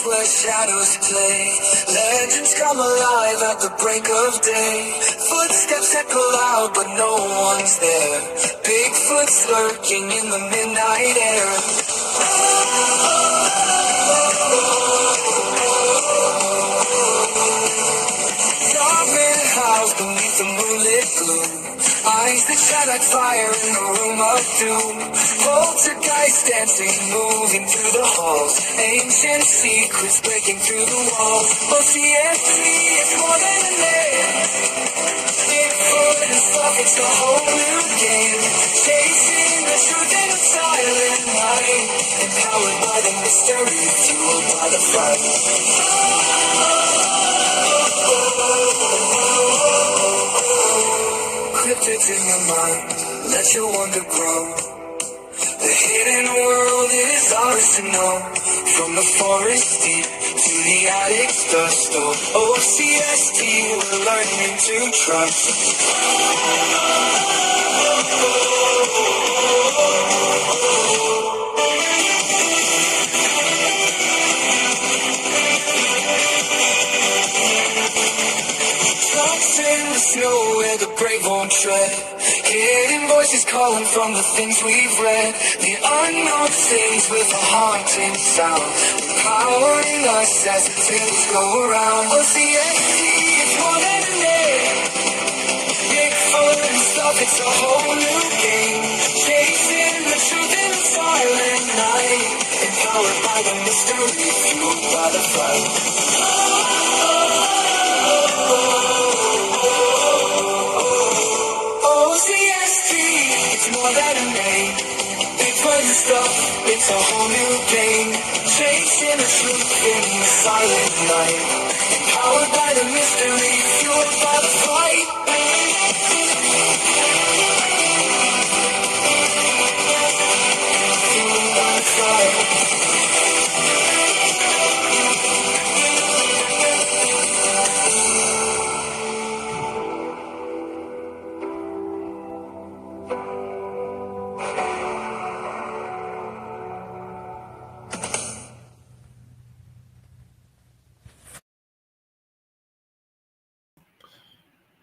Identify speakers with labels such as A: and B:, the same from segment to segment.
A: where shadows play. Legends come alive at the break of day. Footsteps echo loud, but no one's there. Bigfoot's lurking in the midnight air. Darkman howls beneath the moonlit gloom. Eyes that shine like fire in the room of doom. Poltergeist dancing, moving through the halls. Ancient secrets breaking through the walls. O.C.S.T, it's more than a name. Bigfoot and stuff, it's a whole new game. Chasing the truth in a silent night. Empowered by the mystery, fueled by the fright. Cryptids in your mind, let your wonder grow. The hidden world is ours to know. From the forest deep to the attic's dust store. O.C.S.T, we're learning to trust. Tracks in the snow where the brave won't tread. Hidden voices calling from the things we've read. The unknown sings with a haunting sound, empowering us as the tales go around. O.C.S.T, it's more than a name. Bigfoot and stuff, it's a whole new game. Chasing the truth in a silent night. Empowered by the mystery, fueled by the fight. O.C.S.T, it's more than a name. Bigfoot and stuff, it's a whole new game. Chasing the truth in the silent night. Empowered by the mystery, fueled by the fight. Fueled by the fight.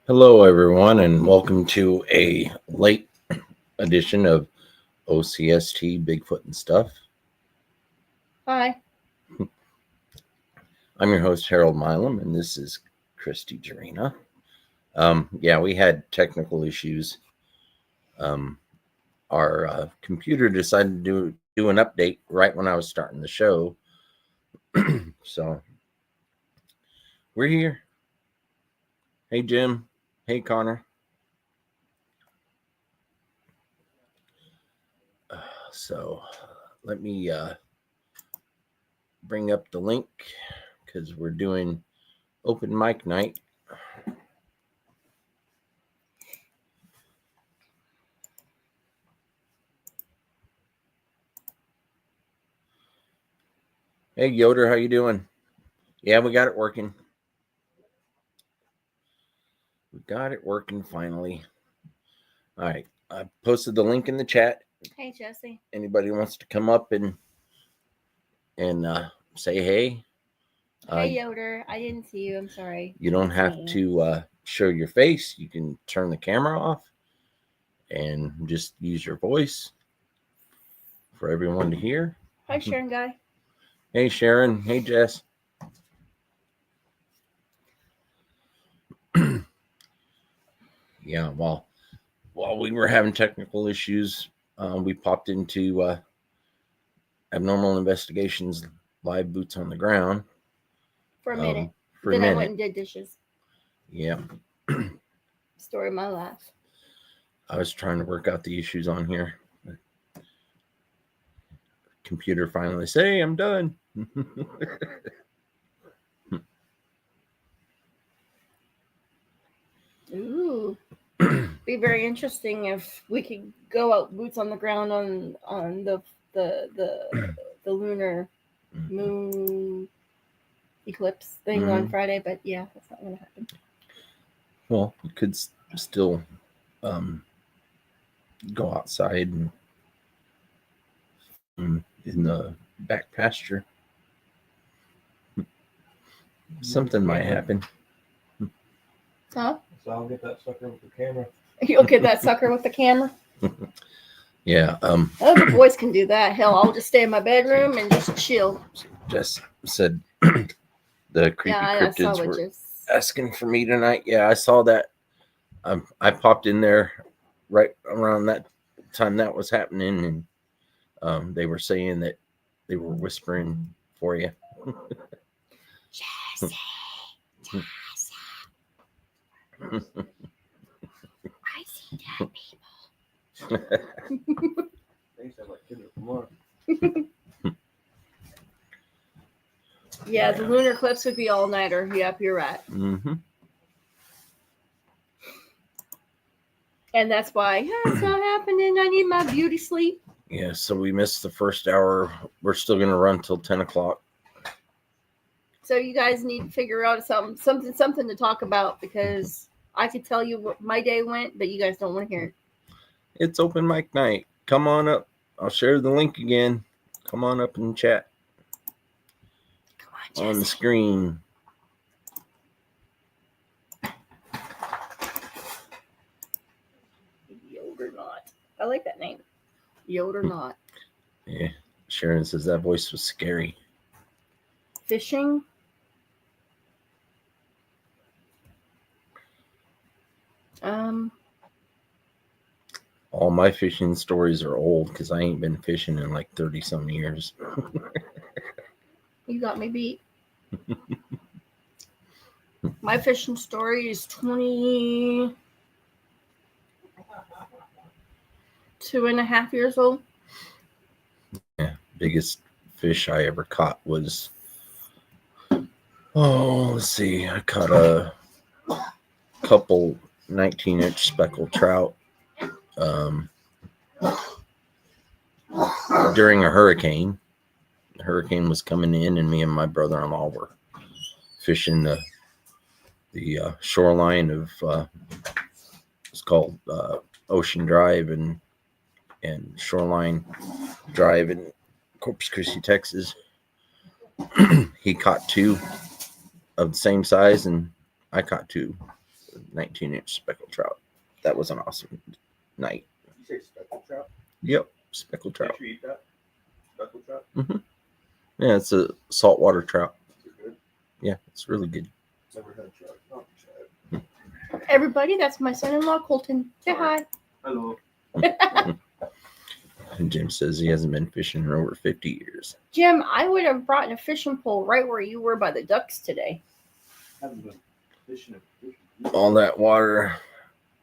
B: Hello, everyone, and welcome to a late edition of O.C.S.T, Bigfoot and Stuff.
C: Hi.
B: I'm your host, Harold Milam, and this is Christy Jarena. We had technical issues. Our computer decided to do an update right when I was starting the show. So, we're here. Hey, Jim. Hey, Connor. So let me bring up the link because we're doing open mic night. Hey, Yoder, how you doing? Yeah, we got it working. We got it working finally. All right. I posted the link in the chat.
C: Hey, Jesse.
B: Anybody wants to come up and say hey?
C: Hey, Yoder. I didn't see you. I'm sorry.
B: You don't have to show your face. You can turn the camera off and just use your voice for everyone to hear.
C: Hi, Sharon Guy.
B: Hey, Sharon. Hey, Jess. Yeah, while we were having technical issues, we popped into Abnormal Investigations live boots on the ground.
C: For a minute.
B: I
C: went and did dishes.
B: Yeah.
C: Story of my life.
B: I was trying to work out the issues on here. Computer finally said, hey, I'm done.
C: Ooh. Be very interesting if we could go out boots on the ground on the lunar moon eclipse thing on Friday, but yeah, that's not going to happen.
B: Well, you could still go outside and in the back pasture. Something might happen.
C: Huh?
D: So I'll get that sucker with the camera.
C: You'll get that sucker with the camera.
B: Yeah.
C: Oh, the boys can do that. Hell, I'll just stay in my bedroom and just chill.
B: Jess said the creepy
C: I saw
B: cryptids
C: what
B: were
C: just.
B: asking for me tonight. Yeah, I saw that. I popped in there right around that time that was happening, and they were saying that they were whispering for you.
C: Jesse, Jesse. I see dead people.
D: They sound like kids from Mars.
C: Yeah, the lunar eclipse would be all nighter. Yep, you're right.
B: Mm-hmm.
C: And that's why it's not happening. I need my beauty sleep.
B: Yeah, so we missed the first hour. We're still gonna run till 10 o'clock.
C: So you guys need to figure out something to talk about, because I could tell you what my day went, but you guys don't want to hear it.
B: It's open mic night. Come on up. I'll share the link again. Come on up and chat
C: Come on,
B: on the
C: Jesse.
B: screen.
C: Yodernaut. I like that name. Yodernaut.
B: Yeah, Sharon says that voice was scary.
C: Fishing.
B: All my fishing stories are old because I ain't been fishing in like 30 some years.
C: You got me beat. My fishing story is 22 and a half years old.
B: Yeah, biggest fish I ever caught was, let's see, I caught a couple 19-inch speckled trout during a hurricane. The hurricane was coming in, and me and my brother-in-law were fishing the shoreline of it's called Ocean Drive and Shoreline Drive in Corpus Christi, Texas. He caught two of the same size, and I caught two 19-inch speckled trout. That was an awesome night.
D: Did you say speckled trout?
B: Yep, speckled trout.
D: Did you eat that? Speckled trout?
B: Yeah, it's a saltwater trout.
D: Is it good?
B: Yeah, it's really good.
D: Never had trout. Not trout.
C: Everybody, that's my son-in-law, Colton. Say hi.
D: Hello.
B: And Jim says he hasn't been fishing in over 50 years.
C: Jim, I would have brought a fishing pole right where you were by the ducks today.
D: Haven't been fishing.
B: All that water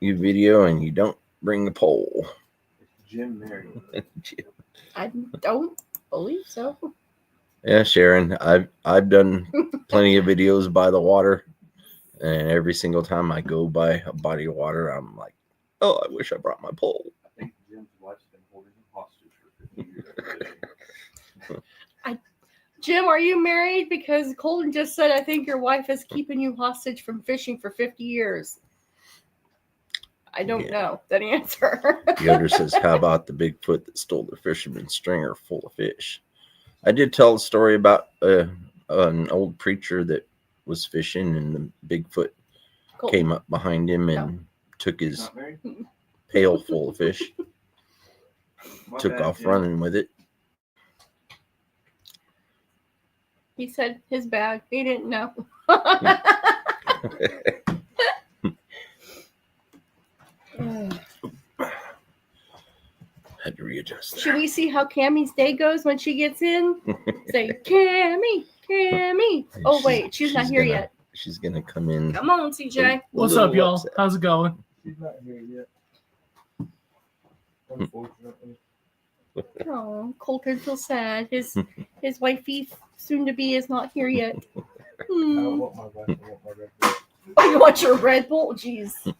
B: you video and you don't bring the pole.
D: It's Jim Marion.
C: I don't believe so.
B: Yeah, Sharon, I've done plenty of videos by the water, and every single time I go by a body of water, I'm like, oh, I wish I brought my pole.
D: I think Jim's wife's been holding him hostage for 50 years.
C: Jim, are you married? Because Colton just said, I think your wife is keeping you hostage from fishing for 50 years. I don't know that answer.
B: Yoder says, how about the Bigfoot that stole the fisherman's stringer full of fish? I did tell a story about an old preacher that was fishing, and the Bigfoot came up behind him and took his
D: Not married?
B: pail full of fish,
D: My
B: took
D: bad,
B: off
D: Jim.
B: running with it.
C: He said his bag. He didn't know.
B: Had to readjust.
C: Should we see how Cammie's day goes when she gets in? Say, Cammie, Cammie. Oh, wait, she's not here yet.
B: She's going to come in.
C: Come on, CJ.
E: What's up, y'all? How's it going?
D: She's not here yet. Unfortunately.
C: Oh, Colton feels sad. His wifey, soon to be, is not here yet.
D: I don't want my wife. I want my Red Bull.
C: Oh, you want your Red Bull? Jeez.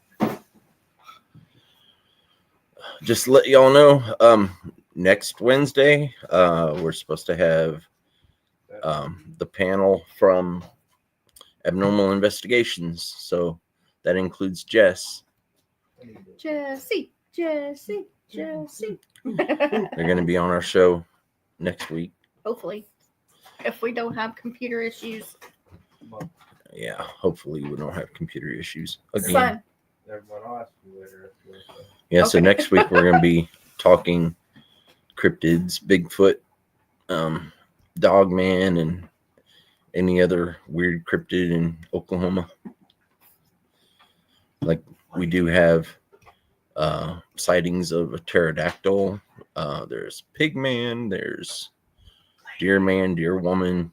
B: Just to let y'all know, next Wednesday, we're supposed to have the panel from Abnormal Investigations. So that includes Jess.
C: Jesse.
B: They're going to be on our show next week.
C: Hopefully. If we don't have computer issues.
D: month.
B: Yeah, hopefully we don't have computer issues again.
C: Son.
D: Everyone, I'll ask you later. If you want to.
B: Yeah, so
C: Okay.
B: next week we're gonna be talking cryptids, Bigfoot, Dogman, and any other weird cryptid in Oklahoma. Like we do have sightings of a pterodactyl. There's Pigman. There's Deer Man, Deer Woman.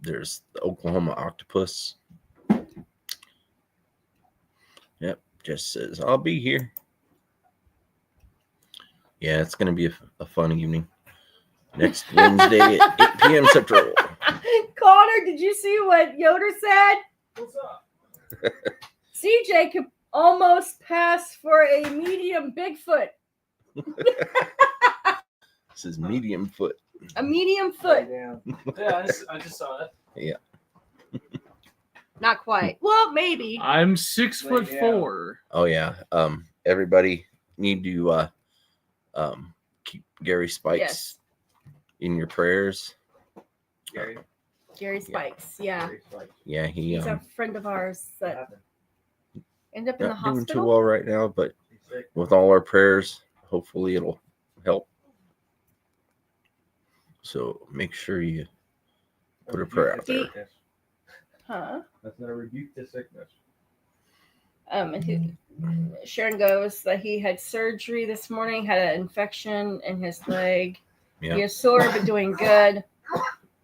B: There's the Oklahoma octopus. Yep, just says I'll be here. Yeah, it's gonna be a fun evening. Next Wednesday at 8 p.m. Central.
C: Connor, did you see what Yoder said?
D: What's up?
C: CJ could almost pass for a medium Bigfoot.
B: This is medium foot.
C: A medium foot.
D: Yeah.
E: Yeah, I just saw that.
B: Yeah.
C: Not quite. Well, maybe.
E: I'm 6'4".
B: Oh yeah. Everybody need to keep Gary Spikes
C: Yes.
B: in your prayers.
D: Gary.
C: Gary Spikes. Yeah.
D: Gary's like,
B: Yeah,
C: He's a friend of ours
D: what
C: that
D: happened?
C: ended up in the
B: not doing too
C: hospital.
B: well right now, but
D: He's sick.
B: with all our prayers, hopefully it'll help. So make sure you put a prayer out there.
D: Sickness.
C: Huh?
D: That's not a rebuke to sickness.
C: Sharon goes that he had surgery this morning, had an infection in his leg.
B: Yeah.
C: He is sore but doing good.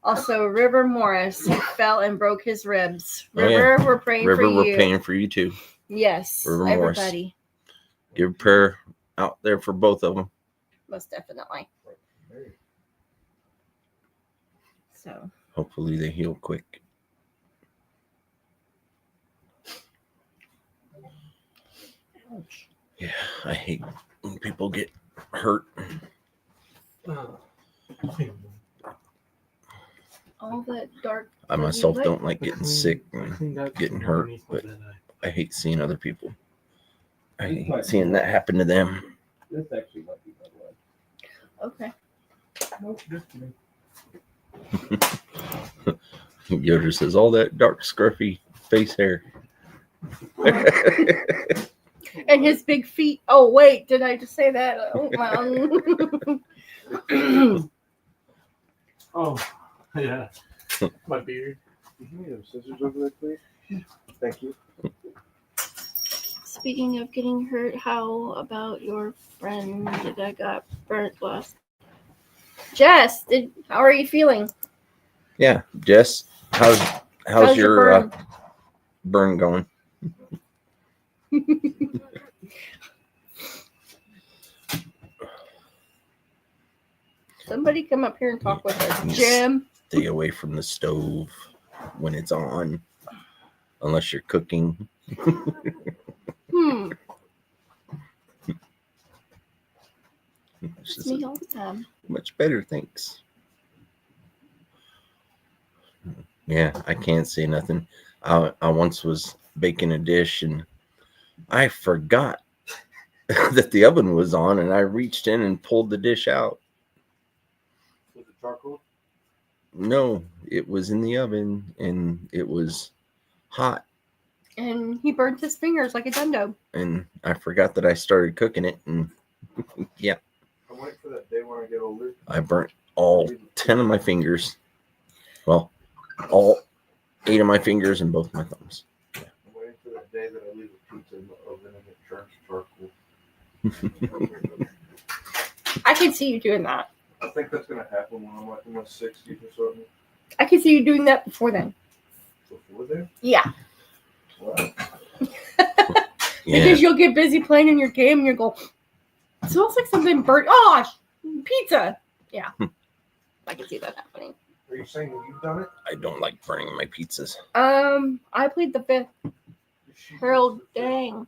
C: Also, River Morris, he fell and broke his ribs.
B: Oh, yeah.
C: River, we're praying
B: River,
C: for you.
B: we're praying for you too.
C: Yes,
B: River Morris.
C: everybody.
B: Give a prayer out there for both of them.
C: Most definitely.
D: Hey,
C: So,
B: Hopefully they heal quick.
C: ouch.
B: Yeah, I hate when people get hurt.
C: All that dark.
B: I
C: fuzzy
B: myself
C: light.
B: don't like getting sick and getting hurt, but I hate seeing other people. I hate seeing that happen to them.
D: this actually might be my blood.
C: Okay.
D: Nope, just kidding.
B: Yoder says all that dark scruffy face hair.
C: And his big feet. Oh, wait. Did I just say that? Oh, well.
E: Oh, yeah. My beard.
D: Can you give me those scissors over there, please? Thank you.
C: Speaking of getting hurt, how about your friend that got burnt last? Jess, how are you feeling?
B: Yeah, Jess, how's your burn going?
C: Somebody come up here and talk with us.
B: Yes.
C: Jim.
B: Stay away from the stove when it's on, unless you're cooking.
C: It's me all the time.
B: Much better, thanks. Yeah, I can't say nothing. I once was baking a dish and I forgot that the oven was on, and I reached in and pulled the dish out.
D: Was it charcoal?
B: No, it was in the oven and it was hot,
C: And he burnt his fingers like a dundo.
B: and I forgot that I started cooking it, and yeah,
D: I'm waiting for that day when I get older.
B: I burnt all 10 of my fingers. Well, all 8 of my fingers and both my thumbs.
D: I'm waiting for that day that I leave a pizza in the oven and it turns charcoal.
C: I can see you doing that.
D: I think that's gonna happen when I'm like in my 60s or something.
C: I can see you doing that before then.
D: Before then?
C: Yeah.
D: Wow.
B: Yeah,
C: Because you'll get busy playing in your game and you'll go, it smells like something burnt. Oh, pizza. Yeah. I can see that happening.
D: Are you saying that you've done it?
B: I don't like burning my pizzas.
C: I played the 5th. Harold, dang.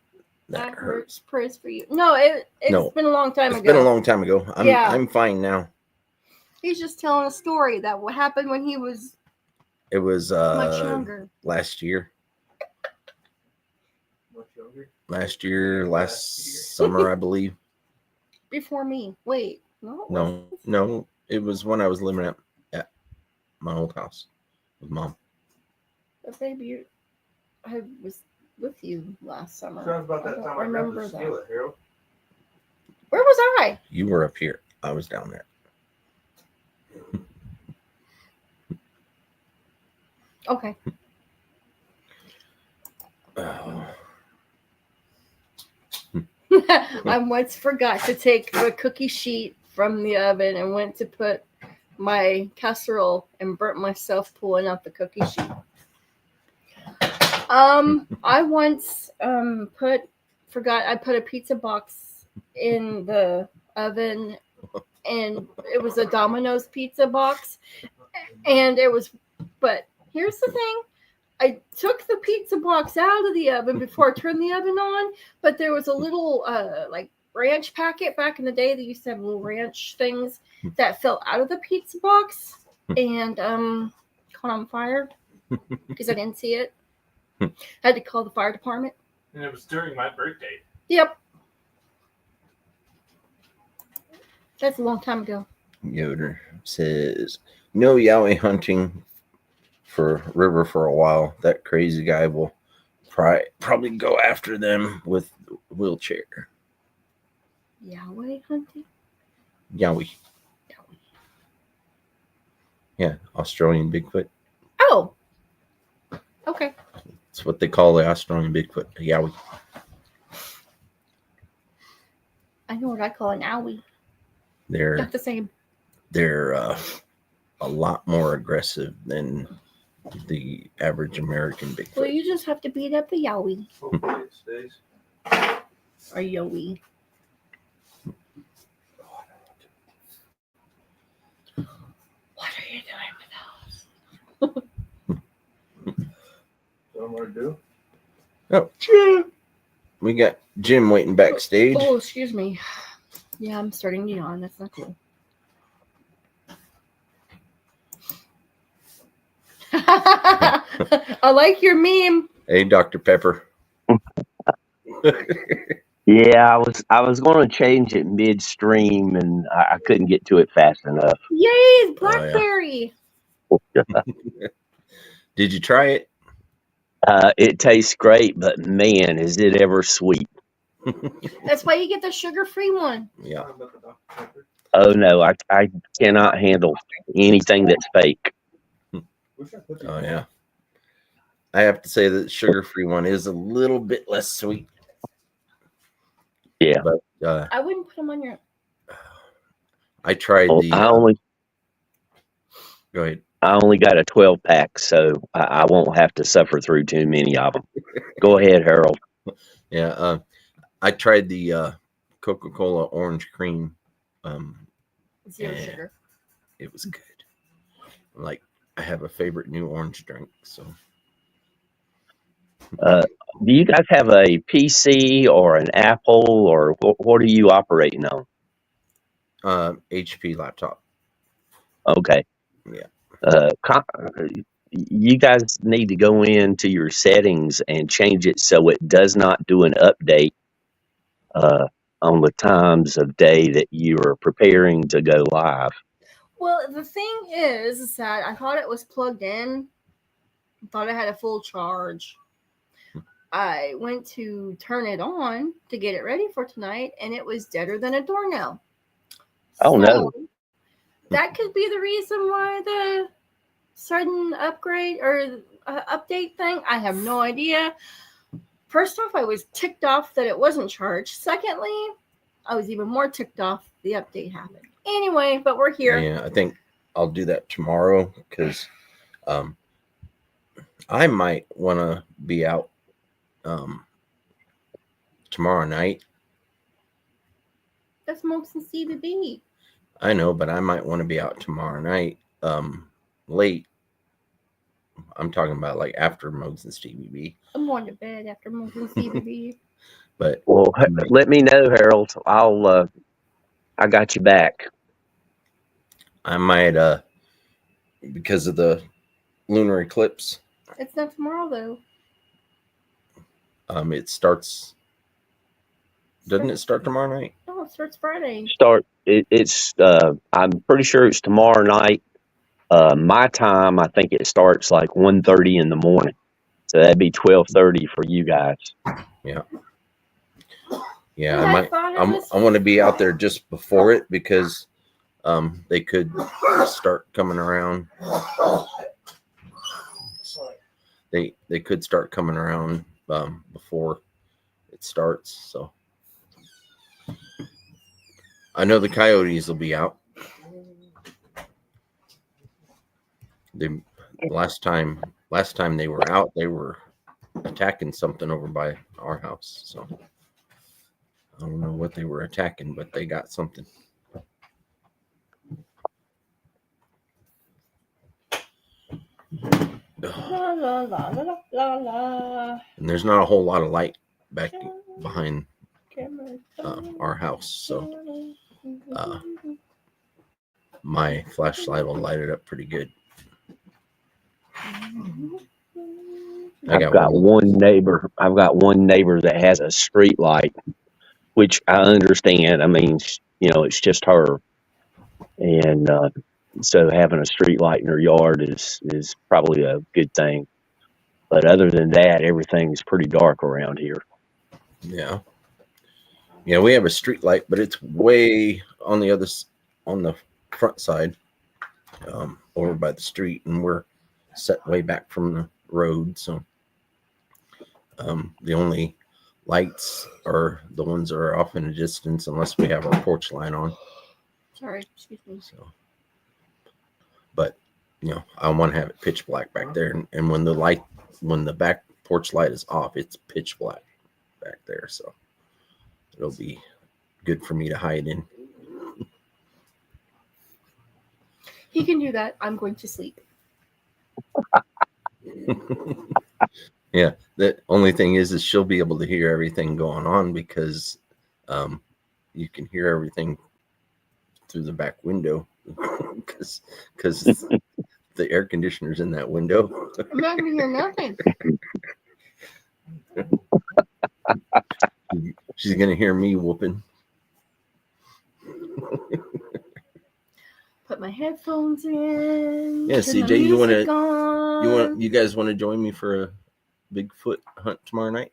B: That hurts.
C: Praise for you. No, it's
B: No,
C: been a long time
B: It's
C: ago.
B: been a long time ago.
C: Yeah.
B: I'm fine now.
C: He's just telling a story that what happened when he was
B: It was
C: much younger.
B: last year.
D: Much younger?
B: Last summer, I believe.
C: Before me. Wait. No. it wasn't.
B: No, it was when I was living at my old house. with Mom.
C: But baby, I was with you last summer.
D: Sounds about
C: I
D: that
C: don't
D: time I grabbed
C: remember
D: the
C: that.
D: skillet, Harold.
C: Where was I?
B: You were up here. I was down there.
C: Okay.
B: Oh.
C: I once forgot to take the cookie sheet from the oven and went to put my casserole and burnt myself pulling out the cookie sheet. I once forgot I put a pizza box in the oven, and it was a Domino's pizza box, and it was. But here's the thing. I took the pizza box out of the oven before I turned the oven on, but there was a little like ranch packet back in the day. They used to have little ranch things that fell out of the pizza box and caught on fire because I didn't see it. I had to call the fire department.
E: And it was during my birthday.
C: Yep. That's a long time ago.
B: Yoder says, no Yowie hunting for river for a while. That crazy guy will probably go after them with wheelchair.
C: Yahweh hunting?
B: Yowie. Yeah, Australian Bigfoot.
C: Oh. Okay.
B: That's what they call the Australian Bigfoot, a Yowie.
C: I know what I call an owie.
B: They're
C: Not the same.
B: They're a lot more aggressive than the average American Bigfoot.
C: Well, you just have to beat up the yowie.
D: Hopefully it stays.
C: Or yowie. What are you doing with those?
D: So I'm gonna do.
B: Oh, Jim. We got Jim waiting backstage.
C: Oh, excuse me. Yeah, I'm starting to yawn. That's not cool. I like your meme.
B: Hey, Dr. Pepper.
F: Yeah, I was going to change it midstream, and I couldn't get to it fast enough.
C: Yay, it's blackberry.
B: Did you try it?
F: It tastes great, but man, is it ever sweet!
C: That's why you get the sugar-free one.
B: Yeah.
D: How about the Dr. Pepper?
F: Oh no, I cannot handle anything that's fake.
D: Wish I put
B: Oh, yeah. I have to say that the sugar-free one is a little bit less sweet.
F: Yeah.
B: But
C: I wouldn't put them on your.
B: I tried
F: Well,
B: the. Go ahead.
F: I only got a 12-pack, so I won't have to suffer through too many of them. Go ahead, Harold.
B: Yeah. I tried the Coca-Cola orange cream.
C: Zero
B: Yeah.
C: sugar.
B: It was good. Like, I have a favorite new orange drink. So.
F: Do you guys have a PC or an Apple, or what are you operating on?
B: HP laptop.
F: Okay.
B: Yeah.
F: You guys need to go into your settings and change it so it does not do an update on the times of day that you are preparing to go live.
C: Well, the thing is that I thought it was plugged in. I thought it had a full charge. I went to turn it on to get it ready for tonight, and it was deader than a doornail.
F: Oh, no.
C: That could be the reason why the sudden upgrade or update thing. I have no idea. First off, I was ticked off that it wasn't charged. Secondly, I was even more ticked off the update happened. Anyway, but we're here.
B: Yeah, I think I'll do that tomorrow because I might want to be out tomorrow night.
C: That's Smokes and CBB.
B: I know, but I might want to be out tomorrow night late. I'm talking about like after Modes and Stevie B.
C: I'm going to bed after Smokes and CBB.
B: But
F: Well, let me know, Harold. I got you back.
B: I might because of the lunar eclipse.
C: It's not tomorrow though.
B: It starts. Doesn't it start tomorrow night?
C: No, it starts Friday.
F: It's I'm pretty sure it's tomorrow night, My time, I think it starts like 1:30 in the morning. So that'd be 12:30 for you guys.
B: Yeah,
C: And
B: I
C: I
B: might.
C: thought it was
B: I want to be out there just before it because they could start coming around. They could start coming around before it starts. So I know the coyotes will be out. They last time they were out, they were attacking something over by our house. So I don't know what they were attacking, but they got something.
C: la la la la la la.
B: And there's not a whole lot of light back behind
C: Camera.
B: our house, so my flashlight will light it up pretty good.
F: I've got one neighbor that has a street light, which I understand. I mean, it's just her. And so having a street light in her yard is probably a good thing. But other than that, everything's pretty dark around here.
B: Yeah, we have a street light, but it's way on the front side, over by the street, and we're set way back from the road. So the only lights are the ones that are off in the distance, unless we have our porch light on.
C: Sorry, excuse me.
B: So, but I want to have it pitch black back there, and when the back porch light is off, it's pitch black back there. So it'll be good for me to hide in.
C: He can do that. I'm going to sleep.
B: Yeah, the only thing is she'll be able to hear everything going on because you can hear everything through the back window because the air conditioner's in that window.
C: I'm not going to hear nothing.
B: She's gonna hear me whooping.
C: Put my headphones in.
B: Yeah,
C: turn the
B: CJ,
C: music on.
B: you guys want to join me for a Bigfoot hunt tomorrow night?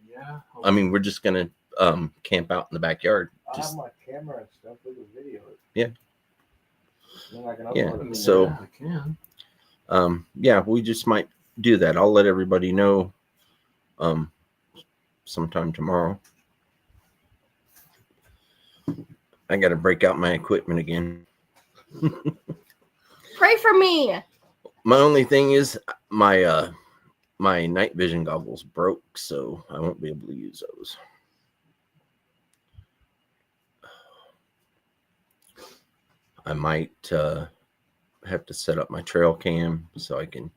D: Yeah.
B: I mean, we're just gonna camp out in the backyard.
D: I have my camera and stuff. We can video it.
B: Yeah.
D: Then I can
B: Yeah,
D: upload it.
B: so-
E: I can.
B: We just might do that. I'll let everybody know sometime tomorrow. I got to break out my equipment again.
C: Pray for me.
B: My only thing is my night vision goggles broke, so I won't be able to use those. I might have to set up my trail cam so I can,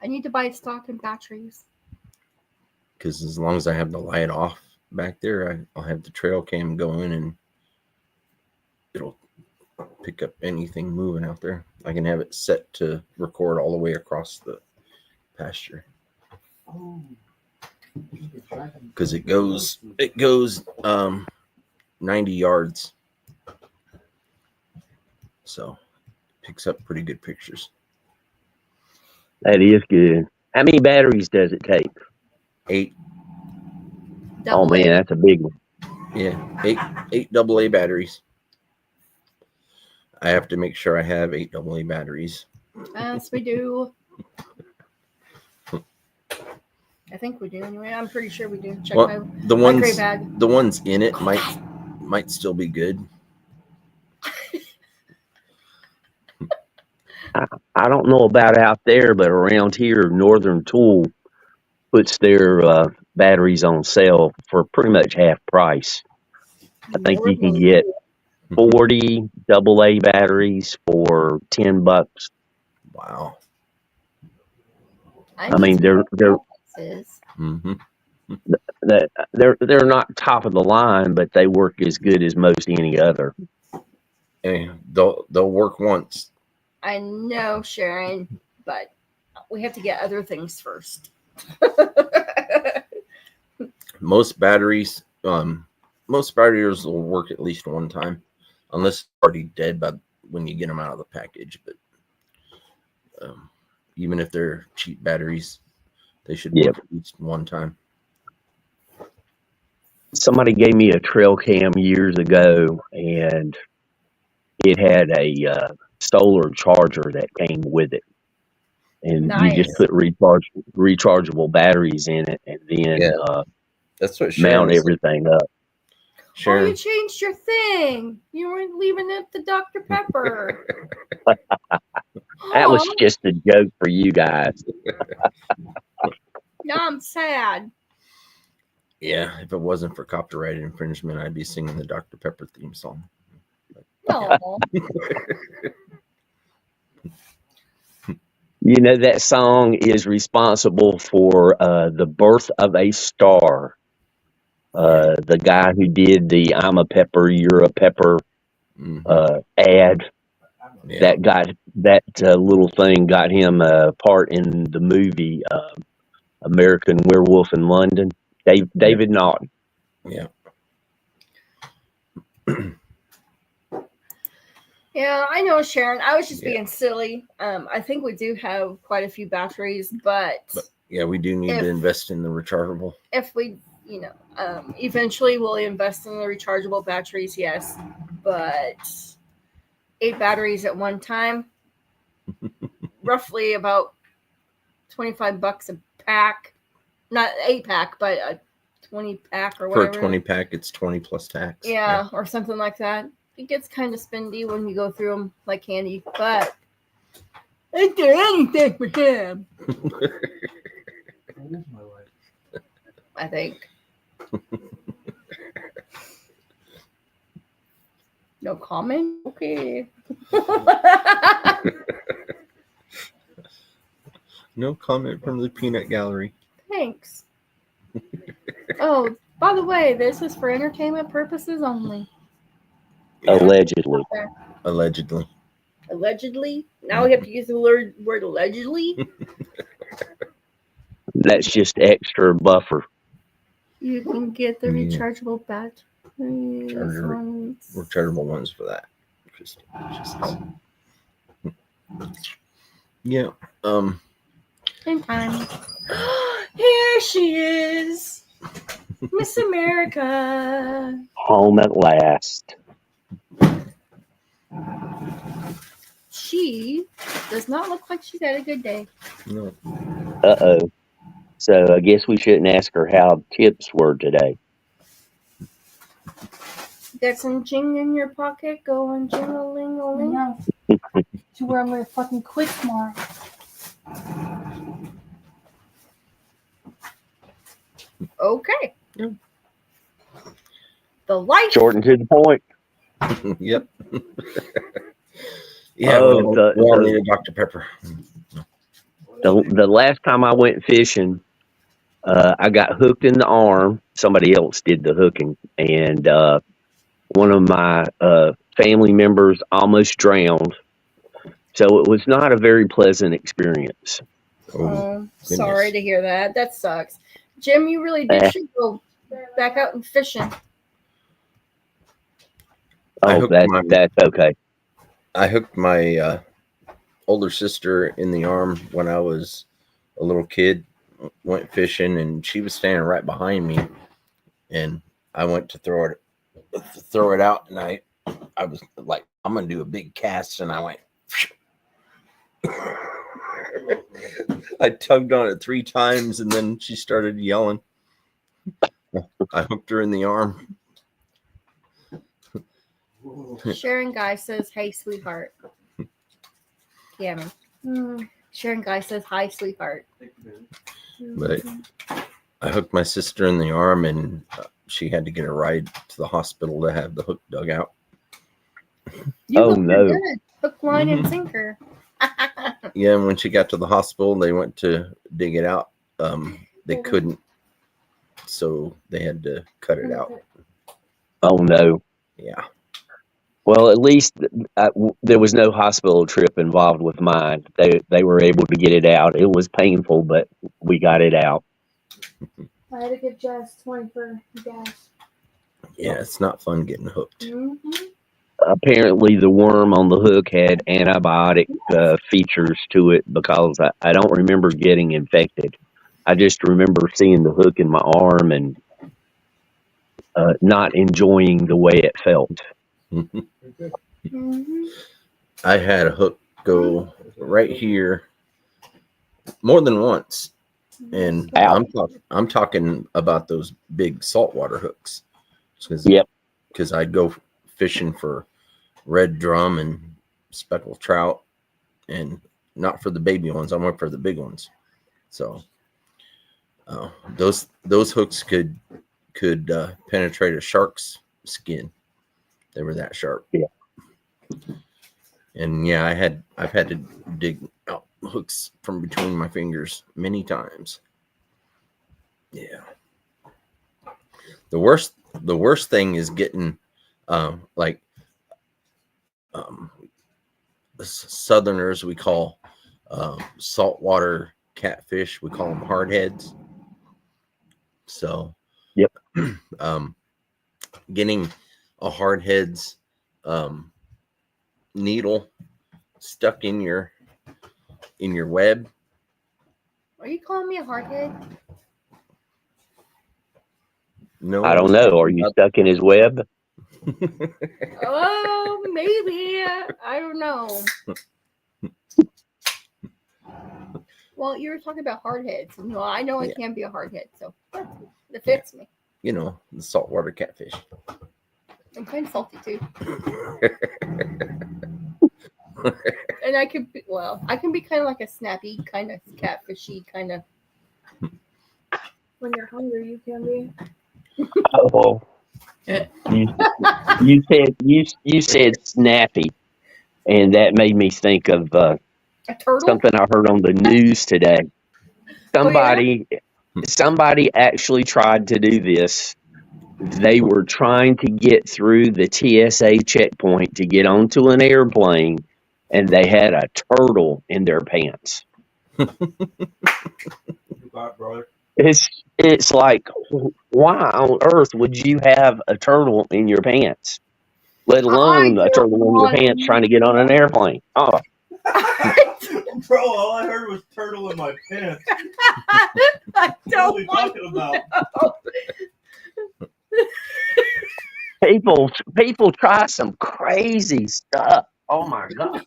C: I need to buy stock and batteries.
B: because as long as I have the light off back there, I'll have the trail cam going and it'll pick up anything moving out there. I can have it set to record all the way across the pasture
D: Oh.
B: because it goes 90 yards, so it picks up pretty good pictures.
F: That is good. How many batteries does it take?
B: 8
F: Oh man, that's a big one.
B: Yeah, 8 AA batteries. I have to make sure I have 8 AA batteries.
C: Yes, we do. I think we do anyway. I'm pretty sure we do. Check
B: Well,
C: my
B: the
C: gray
B: ones
C: bag.
B: the ones in it might still be good.
F: I don't know about out there, but around here, Northern Tool puts their batteries on sale for pretty much half price. I think you can get 40 AA batteries for $10.
B: Wow.
F: I mean, they're
B: Mm-hmm.
F: they're not top of the line, but they work as good as most any other.
B: And they'll work once.
C: I know, Sharon, but we have to get other things first.
B: Most batteries will work at least one time, unless it's already dead by when you get them out of the package. But even if they're cheap batteries, they should work at least one time.
F: Somebody gave me a trail cam years ago, and it had a solar charger that came with it. And you just
C: Nice.
F: put rechargeable batteries in it, and then
B: That's what Sharon
F: mount everything up.
B: Sharon,
C: Oh, you changed your thing. You weren't leaving it the Dr. Pepper.
F: That was
C: Aw,
F: just a joke for you guys.
C: now I'm sad.
B: yeah, if it wasn't for copyright infringement, I'd be singing the Dr. Pepper theme song.
C: No.
F: You know, that song is responsible for the birth of a star. The guy who did the "I'm a pepper, you're a pepper" ad,
B: Yeah.
F: that little thing got him a part in the movie American Werewolf in London. David Naughton.
B: Yeah.
C: Yeah, I know, Sharon. I was just being silly. I think we do have quite a few batteries, but
B: yeah, we do need to invest in the rechargeable.
C: If we, eventually we'll invest in the rechargeable batteries, yes, but 8 batteries at one time, roughly about $25 a pack. Not 8-pack, but a 20-pack or whatever.
B: For a 20-pack, it's 20 plus tax.
C: Yeah, or something like that. It gets kind of spendy when you go through them like candy, but ain't there anything for him?
D: That is my life.
C: I think. No comment? Okay.
B: No comment from the peanut gallery.
C: Thanks. Oh, by the way, this is for entertainment purposes only.
B: Yeah.
F: Allegedly.
B: Allegedly.
C: Allegedly? Now we have to use the word allegedly?
F: That's just extra buffer.
C: You can get the rechargeable batteries.
B: Rechargeable ones for that. Yeah.
C: In time. Here she is. Miss America.
F: Home at last.
C: She does not look like she's had a good day.
B: No.
F: Uh-oh. So I guess we shouldn't ask her how tips were today.
C: Got some jing in your pocket going jing-a-ling-a-ling?
G: No. To where I'm going to fucking quit tomorrow.
C: Okay. Yeah. The life.
F: Short and to the point.
B: Yep. Yeah, we all need a Dr. Pepper.
F: The last time I went fishing, I got hooked in the arm. Somebody else did the hooking, and one of my family members almost drowned. So it was not a very pleasant experience.
C: Oh, sorry to hear that. That sucks. Jim, you really should go back out and fishing.
F: Oh, that's okay.
B: I hooked my older sister in the arm when I was a little kid. Went fishing, and she was standing right behind me, and I went to throw it out, and I was like, I'm gonna do a big cast, and I went. I tugged on it 3 times, and then she started yelling. I hooked her in the arm.
C: Sharon Guy says, "Hey, sweetheart." Cammy. Sharon Guy says, "Hi, sweetheart."
B: But I hooked my sister in the arm, and she had to get a ride to the hospital to have the hook dug out.
F: Oh no!
C: Good. Hook, line, and sinker.
B: Yeah, and when she got to the hospital, they went to dig it out. They couldn't, so they had to cut it out.
F: Oh no!
B: Yeah.
F: Well, at least there was no hospital trip involved with mine. They were able to get it out. It was painful, but we got it out.
G: I had to get just 20 for gas.
B: Yeah, it's not fun getting hooked.
C: Mm-hmm.
F: apparently the worm on the hook had antibiotic features to it because I don't remember getting infected. I just remember seeing the hook in my arm and not enjoying the way it felt.
C: Mhm.
B: I had a hook go right here more than once, and
F: Ow.
B: I'm talking about those big saltwater hooks,
F: Yep.
B: because I'd go fishing for red drum and speckled trout, and not for the baby ones. I went for the big ones. So those hooks could penetrate a shark's skin. They were that sharp.
F: Yeah.
B: And yeah, I've had to dig out hooks from between my fingers many times. Yeah. The worst thing is getting like Southerners, we call saltwater catfish, we call them hardheads. So
F: Yep.
B: Getting a hardhead's needle stuck in your web.
C: Are you calling me a hardhead?
B: No,
F: I don't know. Are you stuck in his web?
C: Oh, maybe. I don't know. Well, you were talking about hardheads. Well, I know I can be a hardhead, so it fits me.
B: You know, the saltwater catfish.
C: I'm kind of salty too. And I can be kind of like a snappy, kind of catfishy, kind of. When you're hungry, you can be.
F: Oh, you said snappy, and that made me think of
C: A turtle?
F: something I heard on the news today. Somebody actually tried to do this. They were trying to get through the TSA checkpoint to get onto an airplane, and they had a turtle in their pants.
D: You got, brother.
F: It's like, why on earth would you have a turtle in your pants? Let alone a turtle in your pants trying to get on an airplane. Oh,
D: Bro, all I heard was turtle in my pants.
C: I
D: What are we talking about?
F: people try some crazy stuff. Oh my god!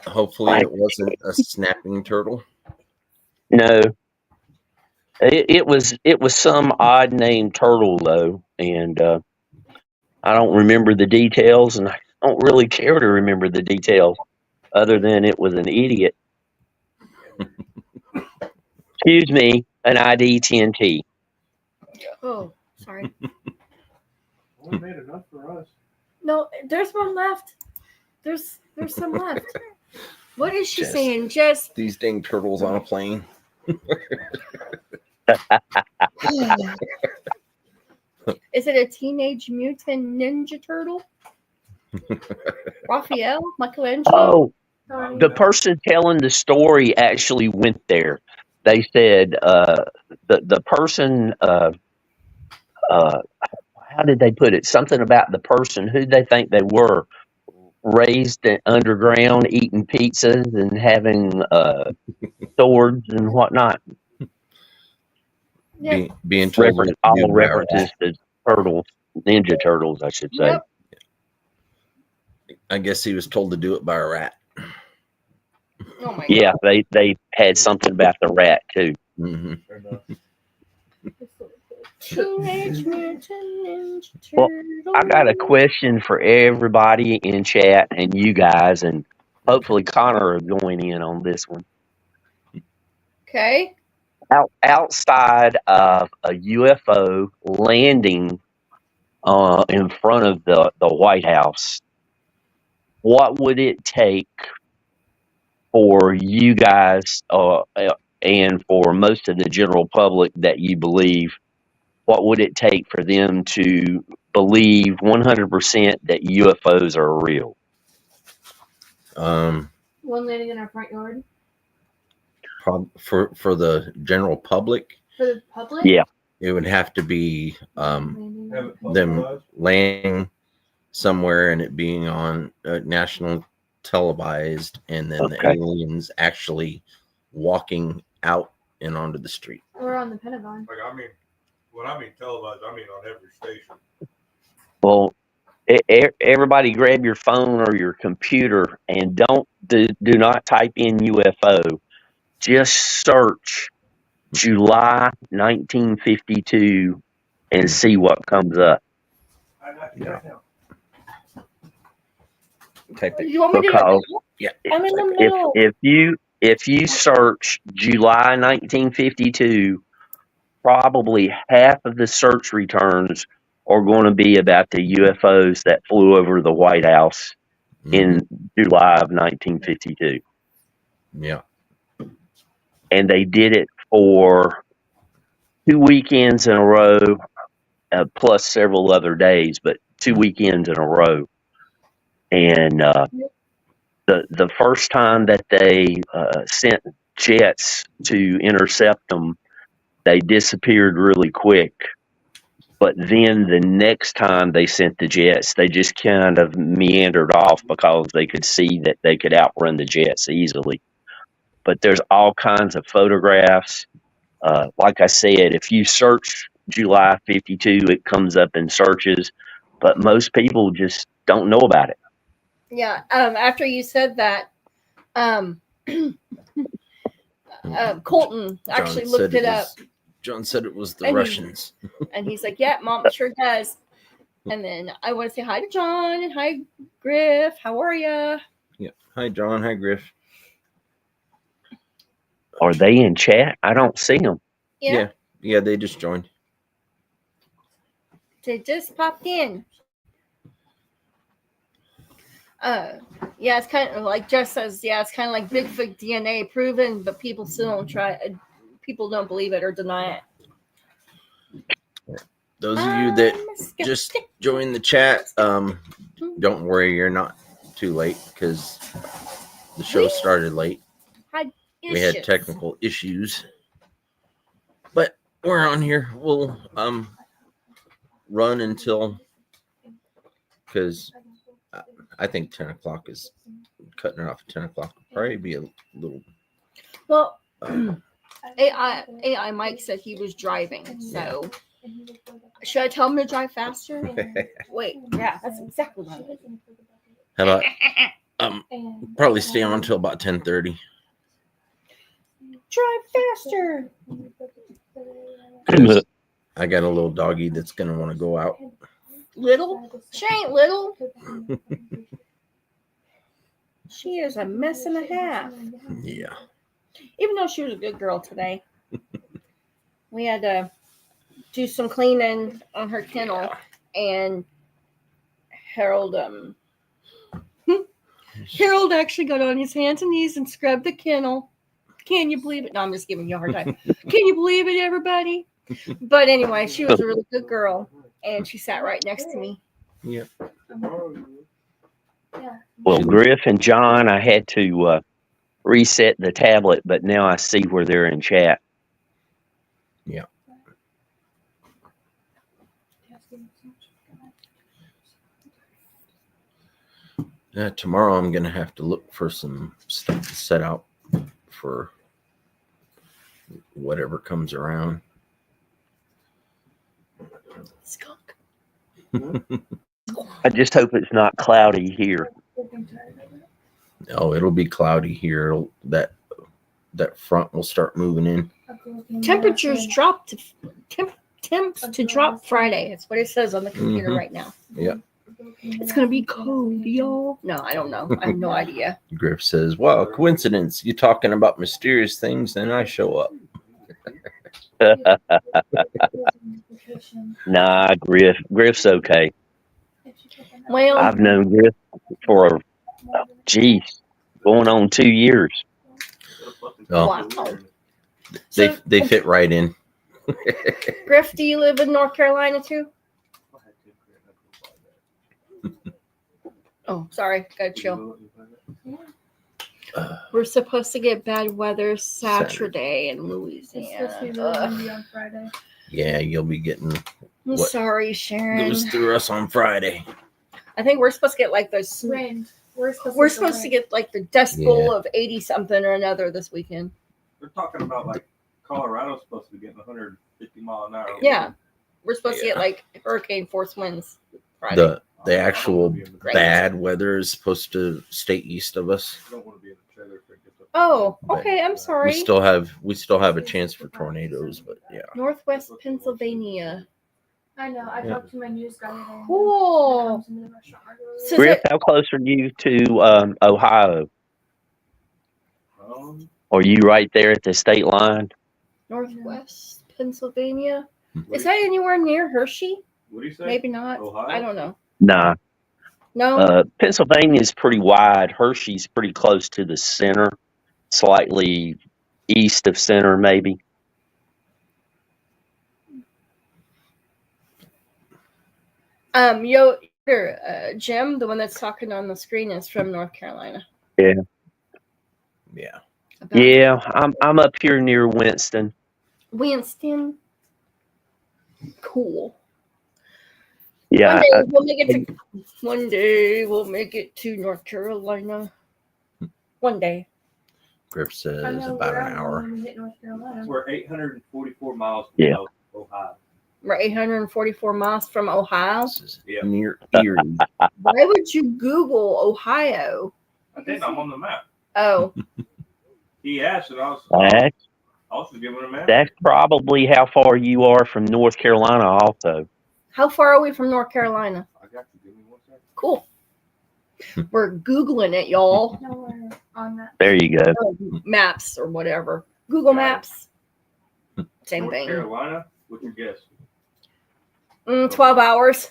B: Hopefully, it wasn't a snapping turtle.
F: No, it was some odd named turtle though, and I don't remember the details, and I don't really care to remember the details, other than it was an idiot. Excuse me, an ID 10T.
C: Oh, sorry.
D: Only made enough for us.
C: No, there's one left. There's some left. What is she
B: Just-
C: saying? Just
B: These dang turtles on a plane.
C: is it a Teenage Mutant Ninja Turtle? Raphael? Michelangelo?
F: Oh, the person telling the story actually went there. They said the person. How did they put it? Something about the person who they think they were raised underground, eating pizzas and having swords and whatnot.
C: Yep.
B: Being told what to do
F: All
B: by a
F: references
B: rat.
F: to turtles, Ninja Turtles, I should say.
C: Yep.
B: I guess he was told to do it by a rat.
C: Oh my
F: Yeah,
C: god.
F: they had something about the rat too.
B: Mm-hmm.
D: Fair enough.
C: Teenage Mutant Ninja
F: Well,
C: Turtle.
F: I got a question for everybody in chat and you guys, and hopefully Connor will join in on this one.
C: Okay.
F: Outside of a UFO landing in front of the White House, what would it take for you guys and for most of the general public that you believe, what would it take for them to believe 100% that UFOs are real?
C: One landing in our front yard.
B: For the general public,
C: For the public?
F: Yeah.
B: it would have to be
C: Landing
B: them landing somewhere and it being on national televised, and then the
F: Okay.
B: aliens actually walking out and onto the street.
G: We're on the Pentagon.
D: Like, I mean, when I mean televised, I mean on every station.
F: Well, everybody grab your phone or your computer and do not type in UFO. Just search July 1952 and see what comes up.
D: I got
B: Yeah.
D: right now.
B: Type it.
C: You want me to do
F: Because
C: it?
B: Yeah.
C: I'm in the middle.
F: if you search July 1952, probably half of the search returns are going to be about the UFOs that flew over the White House in July of 1952.
B: Yeah.
F: And they did it for 2 weekends in a row, plus several other days, but 2 weekends in a row. And the first time that they sent jets to intercept them, they disappeared really quick. But then the next time they sent the jets, they just kind of meandered off because they could see that they could outrun the jets easily. But there's all kinds of photographs. Like I said, if you search July 52, it comes up in searches, but most people just don't know about it.
C: Yeah. After you said that, Colton actually looked it up,
B: John said it was the
C: And he-
B: Russians.
C: and he's like, "Yeah, Mom sure does." And then I want to say hi to John and hi Griff. How are ya?
B: Yeah. Hi, John. Hi, Griff.
F: Are they in chat? I don't see them.
C: Yeah,
B: Yeah, they just joined.
C: they just popped in. Yeah, it's kind of like Jess says. Yeah, it's kind of like Bigfoot DNA proven, but people still don't people don't believe it or deny it.
B: Those of you that
C: I'm a skeptic.
B: just joined the chat, don't worry, you're not too late because the show started late. We had
C: Issues.
B: technical issues, but we're on here. We'll run until, because I think 10 o'clock is cutting it off at 10 o'clock. Probably be a little.
C: Well, AI Mike said he was driving, so should I tell him to drive faster? Wait, yeah, that's exactly what I did.
B: How about probably stay on until about 10:30.
C: Drive faster.
B: I got a little doggy that's gonna want to go out.
C: Little? She ain't little. She is a mess and a half.
B: Yeah.
C: Even though she was a good girl today. We had to do some cleaning on her kennel, and Harold actually got on his hands and knees and scrubbed the kennel. Can you believe it? No, I'm just giving you a hard time. Can you believe it, everybody? But anyway, she was a really good girl, and she sat right next to me.
B: Yep.
F: Well, Griff and John, I had to reset the tablet, but now I see where they're in chat.
B: Yeah. Tomorrow I'm gonna have to look for some stuff to set out for whatever comes around.
C: Skunk.
F: I just hope it's not cloudy here.
B: Oh, it'll be cloudy here. That front will start moving in.
C: Temperatures dropped to temps to drop Friday. That's what it says on the computer right now.
B: Yeah.
C: It's gonna be cold, y'all. No, I don't know. I have no idea.
B: Griff says, "Wow, coincidence. You talking about mysterious things, then I show up."
F: Nah, Griff's okay.
C: Well,
F: I've known Griff for, going on 2 years.
B: Oh,
C: wow.
B: they fit right in.
C: Griff, do you live in North Carolina too? Oh, sorry. Gotta chill. We're supposed to get bad weather Saturday in
G: It's supposed to be
C: Louisiana.
G: really windy on Friday.
B: Yeah, you'll be getting
C: I'm
B: What
C: sorry, Sharon.
B: goes through us on Friday.
C: I think we're supposed to get like those.
G: Rain. We're
C: Supposed to get like the Dust Bowl of 80 something or another this weekend.
D: They're talking about like Colorado's supposed to be getting 150 mile an hour.
C: Yeah, we're supposed to get like hurricane force winds Friday.
B: The
D: I don't
B: actual
D: wanna be in the trailer.
B: bad weather is supposed to stay east of us.
D: I don't want to be in the trailer if it gets up.
C: Oh, okay. I'm sorry.
B: We still have a chance for tornadoes, but yeah.
C: Northwest Pennsylvania.
G: I know. I
B: Yeah.
G: talked to my news guy today.
C: Cool.
G: He comes into the restaurant regularly.
C: So
F: Griff, how close are you to Ohio? Are you right there at the state line?
C: Northwest Pennsylvania.
B: Hmm.
C: Is that anywhere near Hershey?
D: What do you say?
C: Maybe not.
D: Ohio?
C: I don't know.
F: Nah.
C: No.
F: Pennsylvania is pretty wide. Hershey's pretty close to the center, slightly east of center, maybe.
C: Jim, the one that's talking on the screen, is from North Carolina.
F: Yeah.
B: Yeah.
F: Yeah, I'm up here near Winston.
C: Winston. Cool.
F: Yeah.
C: One day we'll make it to North Carolina. One day.
B: Griff
G: I
B: says
G: know
B: about
G: where
B: an
G: I'm
B: hour.
G: going when we hit North Carolina.
D: We're 844 miles
F: Yeah.
D: from Ohio.
C: We're 844 miles from Ohio.
B: This is
D: Yeah.
B: near Erie.
C: Why would you Google Ohio?
D: I think I'm on the map.
C: Oh,
D: He asked, and I was just giving him an answer.
F: That's probably how far you are from North Carolina also.
C: how far are we from North Carolina?
D: I got you. Give me 1 second.
C: Cool. We're Googling it, y'all.
G: No, we're on that.
F: There you go.
C: Maps or whatever. Google
D: Got it.
C: Maps. Same
D: North
C: thing.
D: Carolina? What's your guess?
C: 12 hours.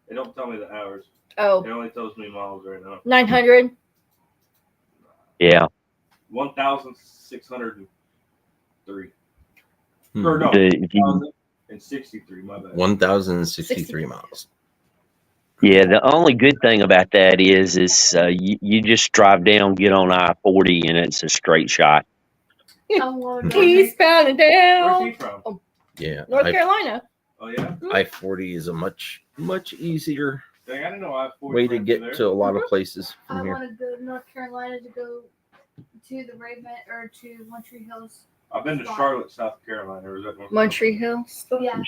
D: They don't tell me the hours.
C: Oh,
D: It only tells me miles right now.
C: 900.
F: Yeah.
D: 1,603.
B: Hmm.
D: Or no,
F: The-
D: 1,063. My bad.
B: 1,063 miles.
F: Yeah, the only good thing about that is you just drive down, get on I-40, and it's a straight shot.
C: Eastbound and
D: Where's he
C: down.
D: from?
B: Yeah.
C: North Carolina.
D: Oh yeah.
B: I-40 is a much easier
D: Dang, I didn't know I had 40
B: way to
D: friends
B: get
D: there.
B: to a lot of places
G: I
B: from here.
G: want to go to North Carolina to go to the Raven or to One Tree Hills.
D: I've been to Charlotte, South Carolina. Or is that North
C: Montreal Hills.
G: Yeah.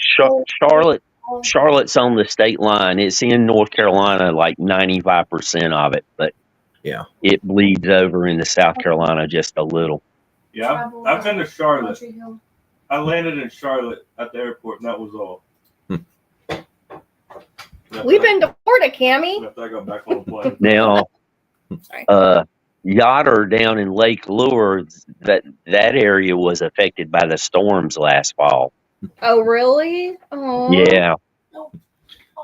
F: Charlotte's on the state line. It's in North Carolina, like 95% of it, but
B: Yeah.
F: it bleeds over into South Carolina just a little.
D: Yeah, I've been to Charlotte.
G: One Tree Hill.
D: I landed in Charlotte at the airport, and that was all.
C: We've been to Florida, Cammy.
D: After I got back on the plane.
F: Now,
C: Sorry.
F: Yotter down in Lake Lure, that area was affected by the storms last fall.
C: Oh, really? Oh.
F: Yeah.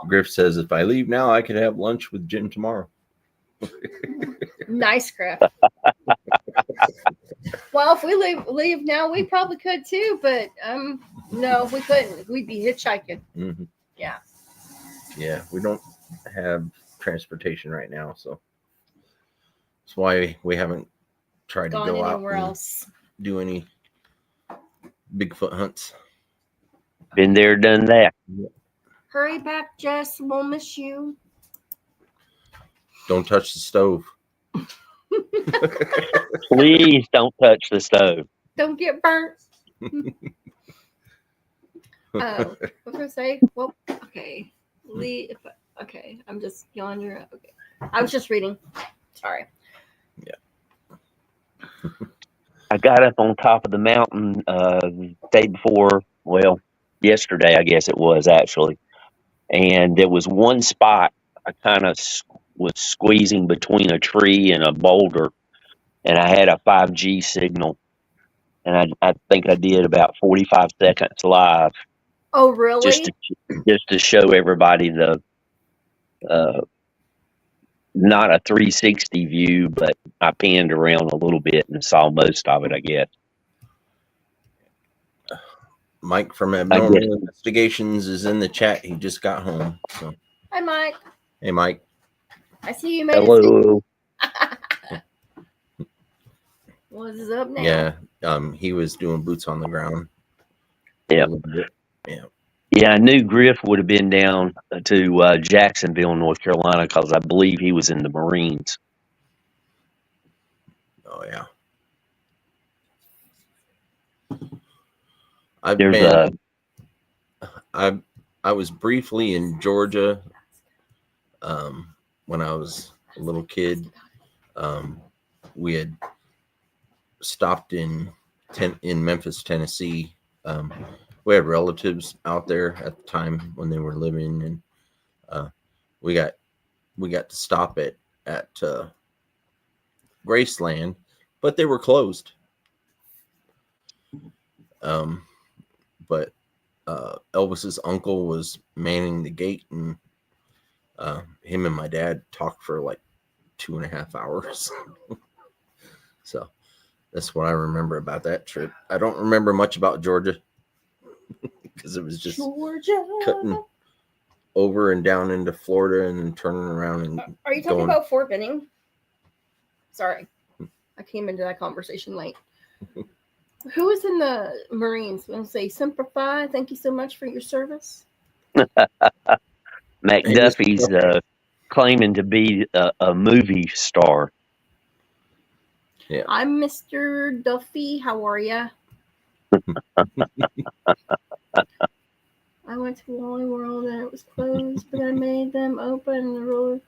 B: Griff says if I leave now, I could have lunch with Jim tomorrow.
C: Nice crap. Well, if we leave now, we probably could too, but no, we couldn't. We'd be hitchhiking.
B: Mm-hmm.
C: Yeah.
B: Yeah, we don't have transportation right now, so that's why we haven't tried
C: Gone
B: to go out
C: anywhere
B: and
C: else.
B: do any Bigfoot hunts.
F: Been there, done that.
C: Hurry back, Jess. We'll miss you.
B: Don't touch the stove.
F: Please don't touch the stove.
C: Don't get burnt. What was I gonna say? Well, okay. Leave. Okay, I'm just yawning. Okay, I was just reading. Sorry.
F: I got up on top of the mountain day before, well, yesterday, I guess it was actually. And there was one spot I kind of was squeezing between a tree and a boulder, and I had a 5G signal. And I think I did about 45 seconds live,
C: Oh, really?
F: just to show everybody the not a 360 view, but I panned around a little bit and saw most of it, I guess.
B: Mike from Abnormal Investigations is in the chat. He just got home. So,
C: Hi, Mike.
B: hey, Mike.
C: I see you made it.
F: Hello.
C: What's up now?
B: Yeah, he was doing boots on the ground.
F: Yeah.
B: Yeah.
F: Yeah, I knew Griff would have been down to Jacksonville, North Carolina, because I believe he was in the Marines.
B: Oh yeah. I've
F: There's
B: been. I was briefly in Georgia when I was a little kid. We had stopped in Memphis, Tennessee. We had relatives out there at the time when they were living, and we got to stop at Graceland, but they were closed. But Elvis's uncle was manning the gate, and him and my dad talked for like 2.5 hours. So that's what I remember about that trip. I don't remember much about Georgia because it was just
C: Georgia.
B: cutting over and down into Florida and then turning around and
C: Are you talking
B: going.
C: about Fort Benning? Sorry, I came into that conversation late. Who was in the Marines? I'm going to say Semper Fi. Thank you so much for your service.
F: McDuffie's claiming to be a movie star.
B: Yeah.
C: I'm Mr. Duffy. How are ya? I went to Wally World and it was closed, but I made them open. The road.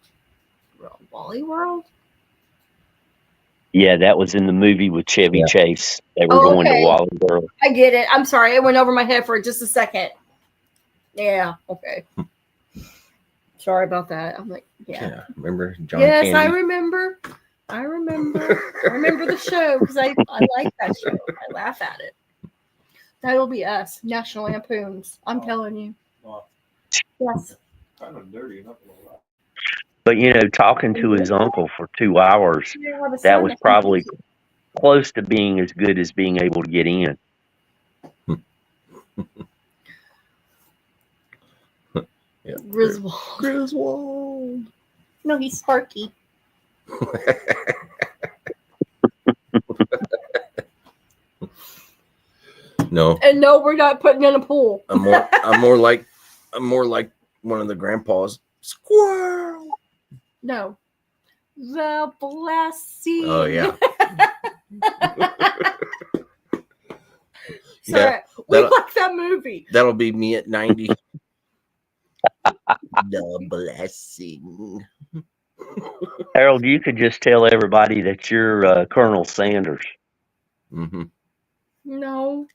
C: Wally World?
F: Yeah, that was in the movie with Chevy
B: Yeah.
F: Chase. They were
C: Oh,
F: going to
C: okay.
F: Wally World.
C: I get it. I'm sorry. It went over my head for just a second. Yeah. Okay. Sorry about that. I'm like, yeah.
B: Remember John
C: Yes,
B: Candy?
C: I remember. I remember the show because I like that show. I laugh at it. That'll be us, National Lampoons. I'm telling you.
D: Oh,
C: Yes.
D: kind of dirty, not gonna lie.
F: But, you know, talking to his uncle for 2 hours, that was probably close to being as good as being able to get in.
B: Yeah.
C: Griswold. No, he's Sparky.
B: No.
C: And no, we're not putting in a pool.
B: I'm more like one of the grandpas. Squirrel.
C: No. The blessing.
B: Oh yeah.
C: Sorry.
B: Yeah,
C: We like that movie.
B: That'll be me at 90. The blessing.
F: Harold, you could just tell everybody that you're Colonel Sanders.
B: Mm-hmm.
C: No.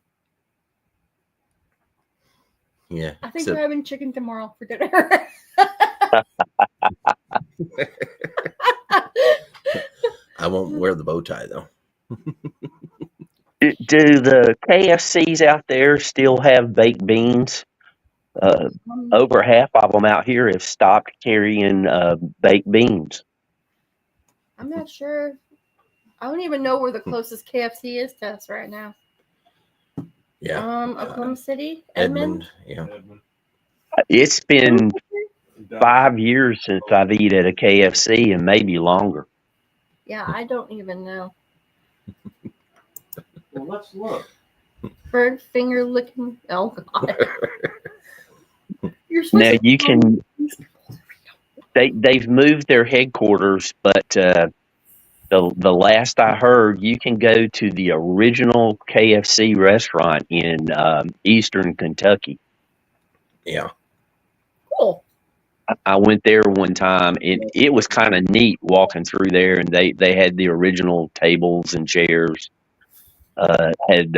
B: Yeah.
C: I think we're having chicken tomorrow for dinner.
B: I won't wear the bow tie though.
F: Do the KFCs out there still have baked beans? Over half of them out here have stopped carrying baked beans.
C: I'm not sure. I don't even know where the closest KFC is to us right now.
B: Yeah.
C: Oklahoma City?
B: Edmond. Yeah.
D: Edmund.
F: It's been 5 years since I've eaten at a KFC and maybe longer.
C: Yeah, I don't even know.
D: Well, let's look.
C: Bird finger licking. Oh, God. You're
F: Now
C: supposed
F: you can. They've moved their headquarters, but the last I heard, you can go to the original KFC restaurant in Eastern Kentucky.
B: Yeah.
C: Cool.
F: I went there one time, and it was kind of neat walking through there, and they had the original tables and chairs, had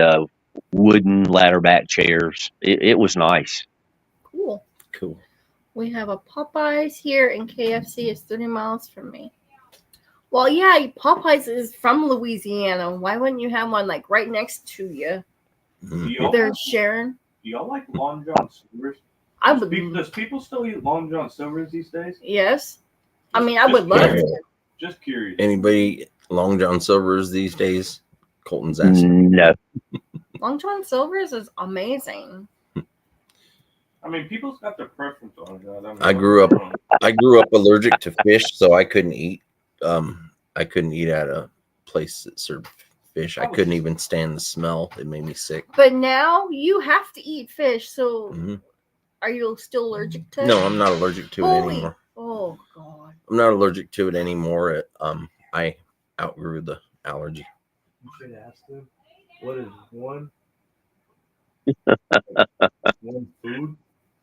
F: wooden ladder back chairs. It was nice.
C: Cool. We have a Popeyes here, and KFC is 30 miles from me. Well, yeah, Popeyes is from Louisiana. Why wouldn't you have one like right next to you?
B: Mm-hmm.
C: They're sharing.
D: Do y'all like Long John Silver's?
C: I would.
D: Does people still eat Long John Silver's these days?
C: Yes. I mean, I would love to.
D: Just curious.
B: Anybody Long John Silver's these days? Colton's asking.
F: No.
C: Long John Silver's is amazing.
D: I mean, people's got their preference on that. I mean,
B: I grew up allergic to fish, so I couldn't eat. I couldn't eat at a place that served fish. I couldn't even stand the smell. It made me sick.
C: But now you have to eat fish. So Are you still allergic to it?
B: No, I'm not allergic to it
C: Holy-
B: anymore.
C: Oh God.
B: I'm not allergic to it anymore. I outgrew the allergy.
D: You should ask them, what is one food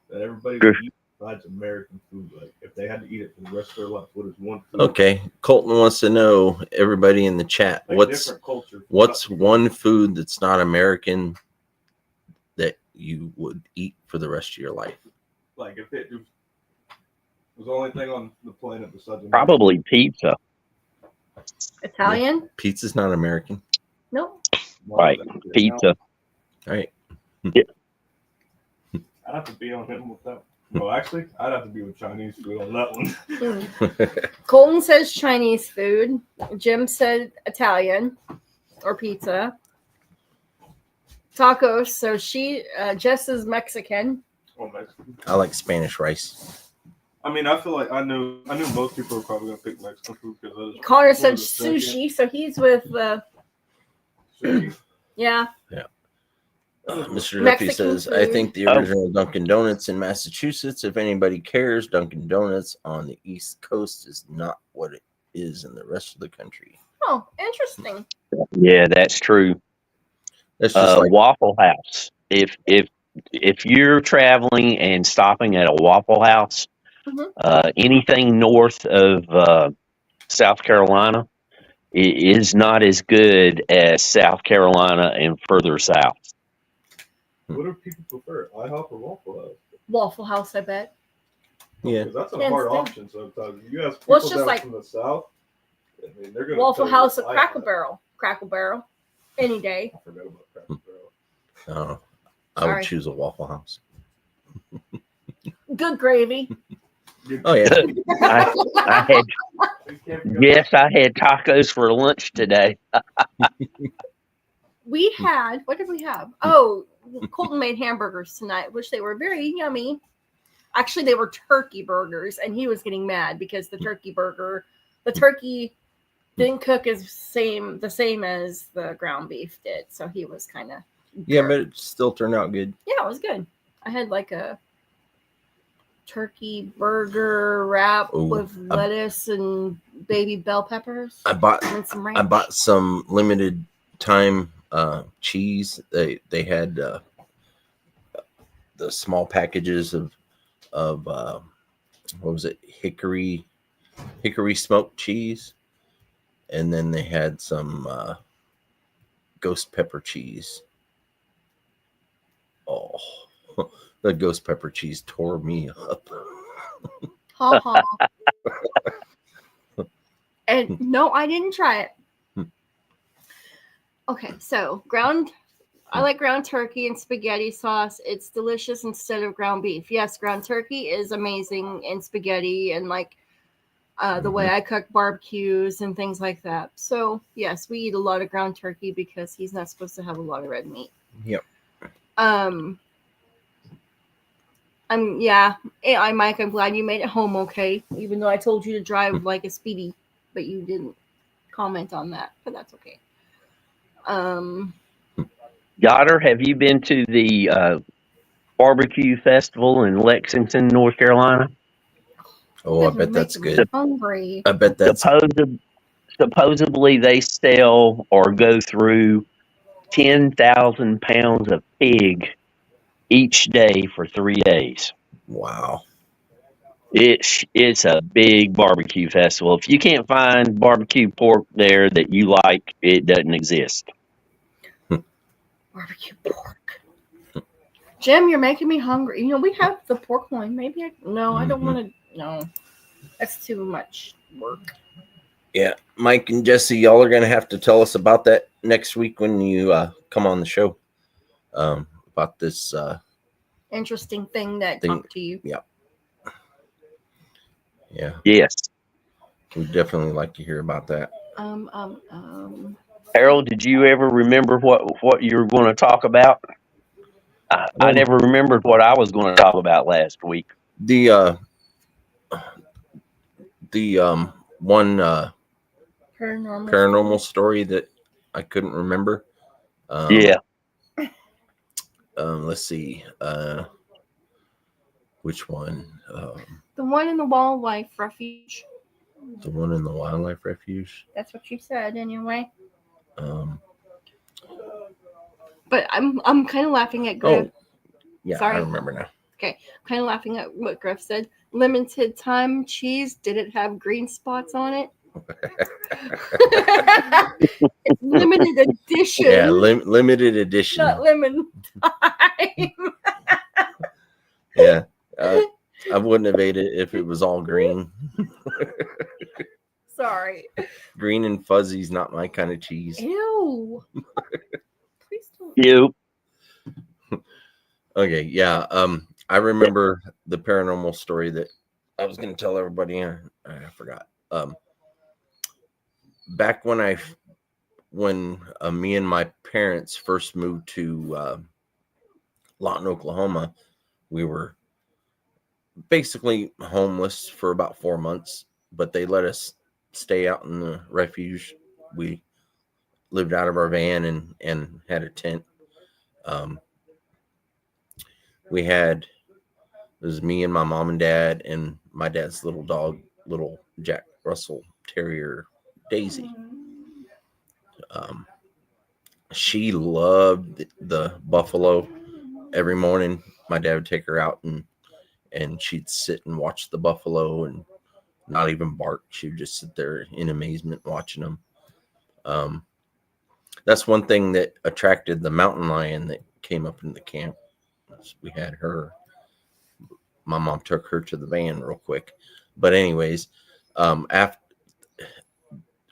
D: that everybody would eat besides American food? Like, if they had to eat it for the rest of their life, what is one food?
B: Okay, Colton wants to know, everybody in the chat,
D: Like
B: what's
D: different cultures.
B: one food that's not American that you would eat for the rest of your life?
D: Like, if it was the only thing on the planet besides American.
F: Probably pizza.
C: Italian?
B: Pizza's not American.
C: No.
F: Right. Pizza.
B: All right.
D: I'd have to be on him with that. Well, actually, I'd have to be with Chinese food on that one.
C: Colton says Chinese food. Jim said Italian or pizza. Tacos. So Jess is Mexican.
D: Oh, Mexican.
B: I like Spanish rice.
D: I mean, I feel like I knew most people were probably gonna pick Mexican food because
C: Connor said sushi, so he's with
D: sushi.
C: yeah.
B: Mr.
C: Mexican
B: Duffy says,
C: food.
B: I think the original Dunkin' Donuts in Massachusetts, if anybody cares, Dunkin' Donuts on the East Coast is not what it is in the rest of the country.
C: Oh, interesting.
F: Yeah, that's true.
B: That's just like
F: Waffle House. If you're traveling and stopping at a Waffle House, anything north of South Carolina is not as good as South Carolina and further south.
D: What do people prefer, IHOP or Waffle House?
C: Waffle House, I bet.
B: Yeah.
D: Because that's a
C: Hands
D: hard
C: down.
D: option sometimes. You ask people
C: Well, it's just
D: down
C: like
D: from the south, I mean, they're gonna
C: Waffle
D: tell you
C: House at
D: IHOP.
C: Cracker Barrel. Cracker Barrel. Any day.
D: I forgot about Cracker Barrel.
B: I would
C: Sorry.
B: choose a Waffle House.
C: Good gravy.
B: Oh, yeah.
F: I had I had tacos for lunch today.
C: We had, what did we have? Oh, Colton made hamburgers tonight, which they were very yummy. Actually, they were turkey burgers, and he was getting mad because the turkey didn't cook the same as the ground beef did. So he was kind of
B: Yeah, but it still turned out good.
C: Yeah, it was good. I had like a turkey burger wrap with lettuce and baby bell peppers.
B: I bought
C: and some ranch.
B: some limited time cheese. They had the small packages of what was it, hickory smoked cheese, and then they had some ghost pepper cheese. Oh, the ghost pepper cheese tore me up.
C: Ha ha. And no, I didn't try it. Okay, so I like ground turkey and spaghetti sauce. It's delicious instead of ground beef. Yes, ground turkey is amazing in spaghetti and like the way I cook barbecues and things like that. So yes, we eat a lot of ground turkey because he's not supposed to have a lot of red meat.
B: Yep.
C: Mike, I'm glad you made it home okay, even though I told you to drive like a speedy, but you didn't comment on that, but that's okay.
F: Yoder, have you been to the barbecue festival in Lexington, North Carolina?
B: Oh, I bet that's good.
C: Hungry.
B: I bet that's
F: supposedly they sell or go through 10,000 pounds of pig each day for 3 days.
B: wow.
F: It's a big barbecue festival. If you can't find barbecue pork there that you like, it doesn't exist.
C: Barbecue pork. Jim, you're making me hungry. You know, we have the pork loin. Maybe I don't want to. No, that's too much work.
B: Yeah, Mike and Jesse, y'all are gonna have to tell us about that next week when you come on the show. About this
C: Interesting thing that talked to you.
B: Yeah. Yeah.
F: Yes.
B: We'd definitely like to hear about that.
F: Harold, did you ever remember what you were going to talk about? I never remembered what I was going to talk about last week.
B: The one paranormal story that I couldn't remember.
F: Yeah.
B: Let's see. Which one?
C: The one in the wildlife refuge.
B: The one in the wildlife refuge.
C: That's what you said, anyway.
B: Um,
C: But I'm kind of laughing at Griff.
B: oh, yeah,
C: Sorry.
B: I remember now.
C: Kind of laughing at what Griff said. Limited time cheese. Did it have green spots on it? It's limited edition.
B: Yeah, limited edition.
C: Not lemon time.
B: Yeah, I wouldn't have ate it if it was all green.
C: Sorry.
B: Green and fuzzy's not my kind of cheese.
C: Ew. Please don't.
F: You.
B: Okay, yeah. I remember the paranormal story that I was going to tell everybody. I forgot. Back when me and my parents first moved to Lawton, Oklahoma, we were basically homeless for about 4 months, but they let us stay out in the refuge. We lived out of our van and had a tent. It was me and my mom and dad and my dad's little dog, little Jack Russell Terrier, Daisy. She loved the buffalo. Every morning, my dad would take her out and she'd sit and watch the buffalo and not even bark. She would just sit there in amazement watching them. That's one thing that attracted the mountain lion that came up in the camp. We had her. My mom took her to the van real quick. But anyways, after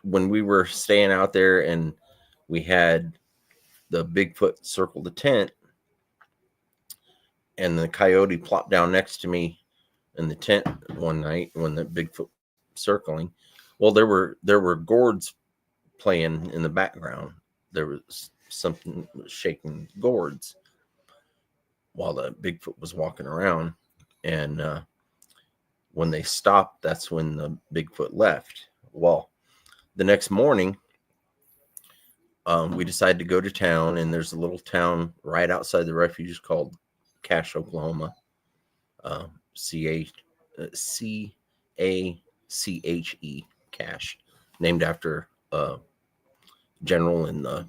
B: when we were staying out there and we had the Bigfoot circle the tent, and the coyote plopped down next to me in the tent one night when the Bigfoot circling. Well, there were gourds playing in the background. There was something shaking gourds while the Bigfoot was walking around. And when they stopped, that's when the Bigfoot left. Well, the next morning, we decided to go to town, and there's a little town right outside the refuge called Cache, Oklahoma. C-A-C-H-E, Cache, named after a general in the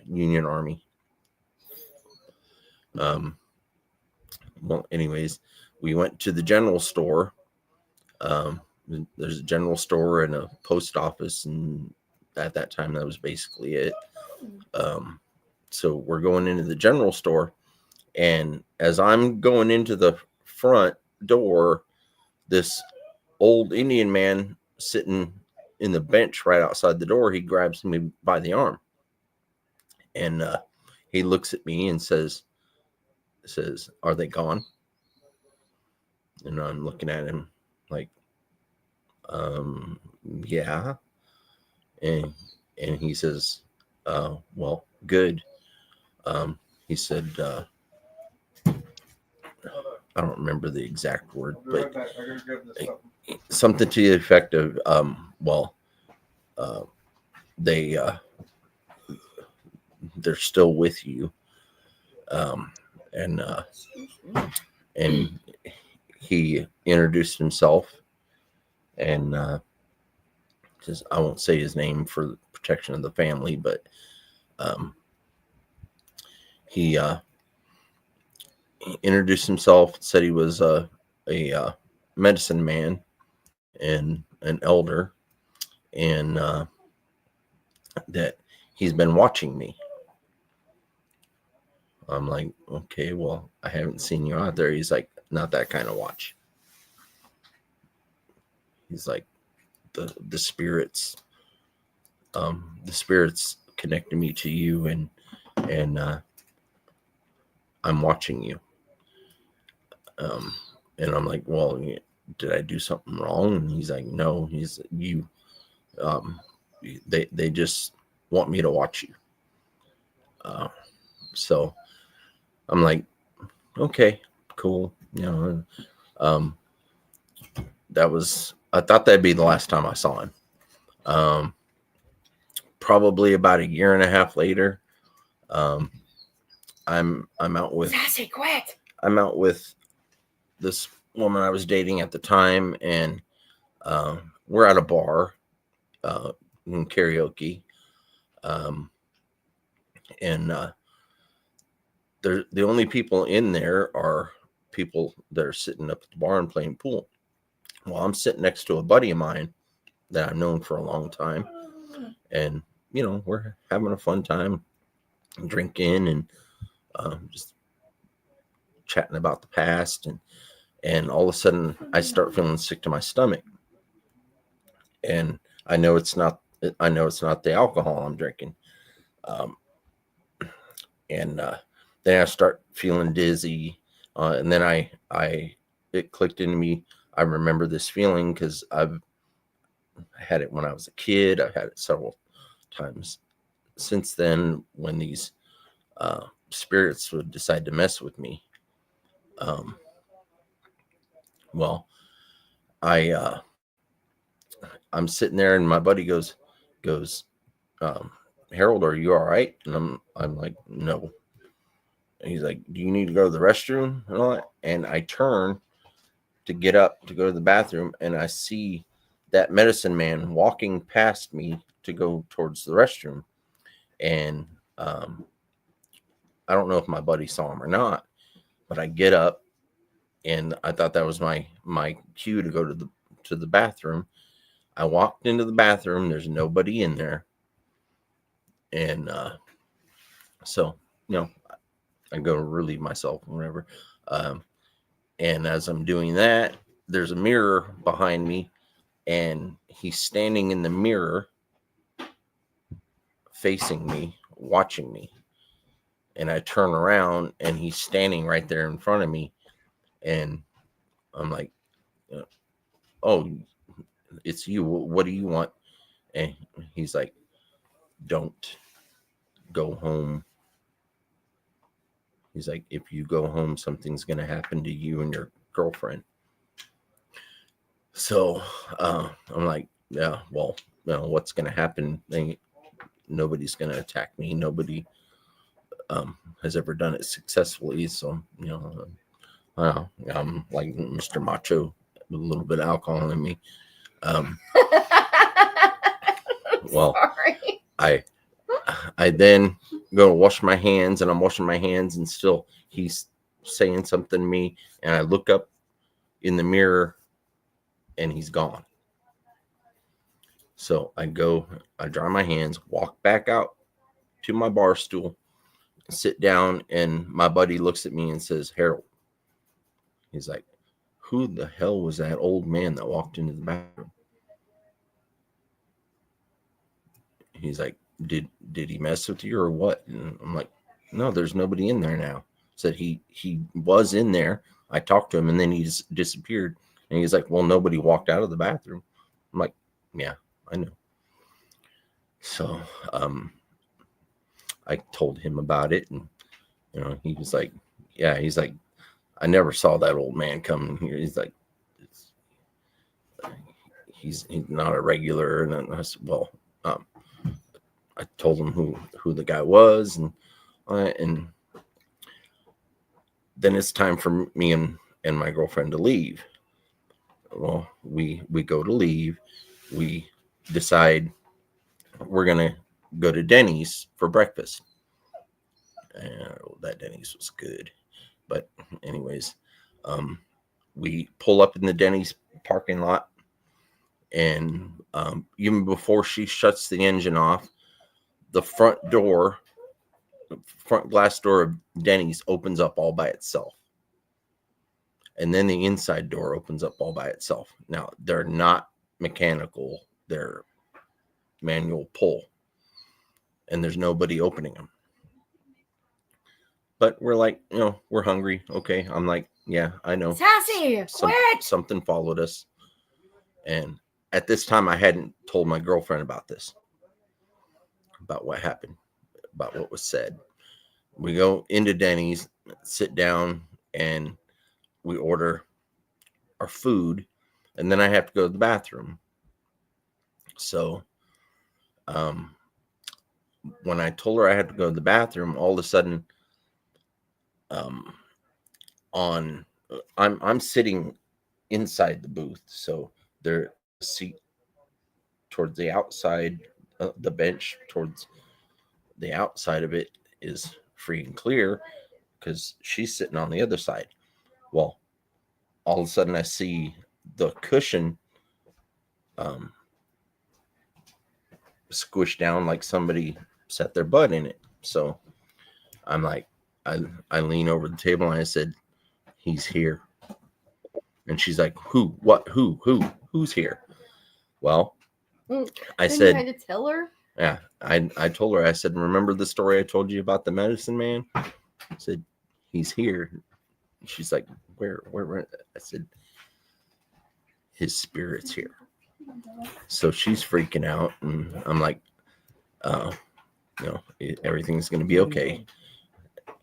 B: Union Army. Well, anyways, we went to the general store. There's a general store and a post office, and at that time, that was basically it. So we're going into the general store, and as I'm going into the front door, this old Indian man sitting in the bench right outside the door, he grabs me by the arm, and he looks at me and says, "Are they gone?" And I'm looking at him like, yeah. And he says, well, good. He said, I don't remember the exact word, but something to the effect of, they're still with you. And he introduced himself, and just, I won't say his name for the protection of the family, but he introduced himself, said he was a medicine man and an elder, and that he's been watching me. I'm like, okay, well, I haven't seen you out there. He's like, not that kind of watch. He's like, the spirits connected me to you, and I'm watching you. And I'm like, well, did I do something wrong? And he's like, no. They just want me to watch you. So I'm like, okay, cool. I thought that'd be the last time I saw him. Probably about a year and a half later, I'm out with
C: Sassy, quit.
B: I'm out with this woman I was dating at the time, and we're at a bar in karaoke, and the only people in there are people that are sitting up at the bar and playing pool. Well, I'm sitting next to a buddy of mine that I've known for a long time, and we're having a fun time drinking and just chatting about the past, and all of a sudden I start feeling sick to my stomach, and I know it's not the alcohol I'm drinking, and then I start feeling dizzy, and then it clicked into me. I remember this feeling because I've had it when I was a kid. I've had it several times since then when these spirits would decide to mess with me. Well, I'm sitting there, and my buddy goes, Harold, are you all right? And I'm like, no. And he's like, do you need to go to the restroom and all that? And I turn to get up to go to the bathroom, and I see that medicine man walking past me to go towards the restroom. And I don't know if my buddy saw him or not, but I get up, and I thought that was my cue to go to the bathroom. I walked into the bathroom. There's nobody in there. And so, I go relieve myself or whatever. And as I'm doing that, there's a mirror behind me, and he's standing in the mirror facing me, watching me. And I turn around, and he's standing right there in front of me. And I'm like, oh, it's you. What do you want? And he's like, don't go home. He's like, if you go home, something's going to happen to you and your girlfriend. So I'm like, yeah, well, what's going to happen? Nobody's going to attack me. Nobody has ever done it successfully. So, I'm like Mr. Macho with a little bit of alcohol in me. Well, sorry. I then go to wash my hands, and I'm washing my hands, and still he's saying something to me, and I look up in the mirror, and he's gone. So I dry my hands, walk back out to my bar stool, sit down, and my buddy looks at me and says, Harold. He's like, who the hell was that old man that walked into the bathroom? He's like, did he mess with you or what? And I'm like, no, there's nobody in there now. Said he was in there. I talked to him, and then he just disappeared. And he's like, well, nobody walked out of the bathroom. I'm like, yeah, I know. So I told him about it, and he was like, yeah, he's like, I never saw that old man come here. He's like, he's not a regular. And I said, well, I told him who the guy was, and then it's time for me and my girlfriend to leave. Well, we go to leave. We decide we're gonna go to Denny's for breakfast. That Denny's was good, but anyways, we pull up in the Denny's parking lot, and even before she shuts the engine off, the front glass door of Denny's opens up all by itself. And then the inside door opens up all by itself. Now, they're not mechanical. They're manual pull. And there's nobody opening them. But we're like, we're hungry. Okay. I'm like, yeah, I know.
C: Sassy, quit!
B: Something followed us. And at this time, I hadn't told my girlfriend about this. About what happened. About what was said. We go into Denny's, sit down, and we order our food, and then I have to go to the bathroom. So when I told her I had to go to the bathroom, all of a sudden on I'm sitting inside the booth, so there's a seat towards the outside, the bench towards the outside of it is free and clear because she's sitting on the other side. Well, all of a sudden I see the cushion squished down like somebody set their butt in it. So I'm like, I lean over the table and I said, "He's here." And she's like, "Who? What? Who's here?" Well, I
C: Then
B: said,
C: you had to tell her.
B: yeah, I told her, I said, "Remember the story I told you about the medicine man?" I said, "He's here." She's like, where? I said, "His spirit's here." So she's freaking out, and I'm like, everything's going to be okay.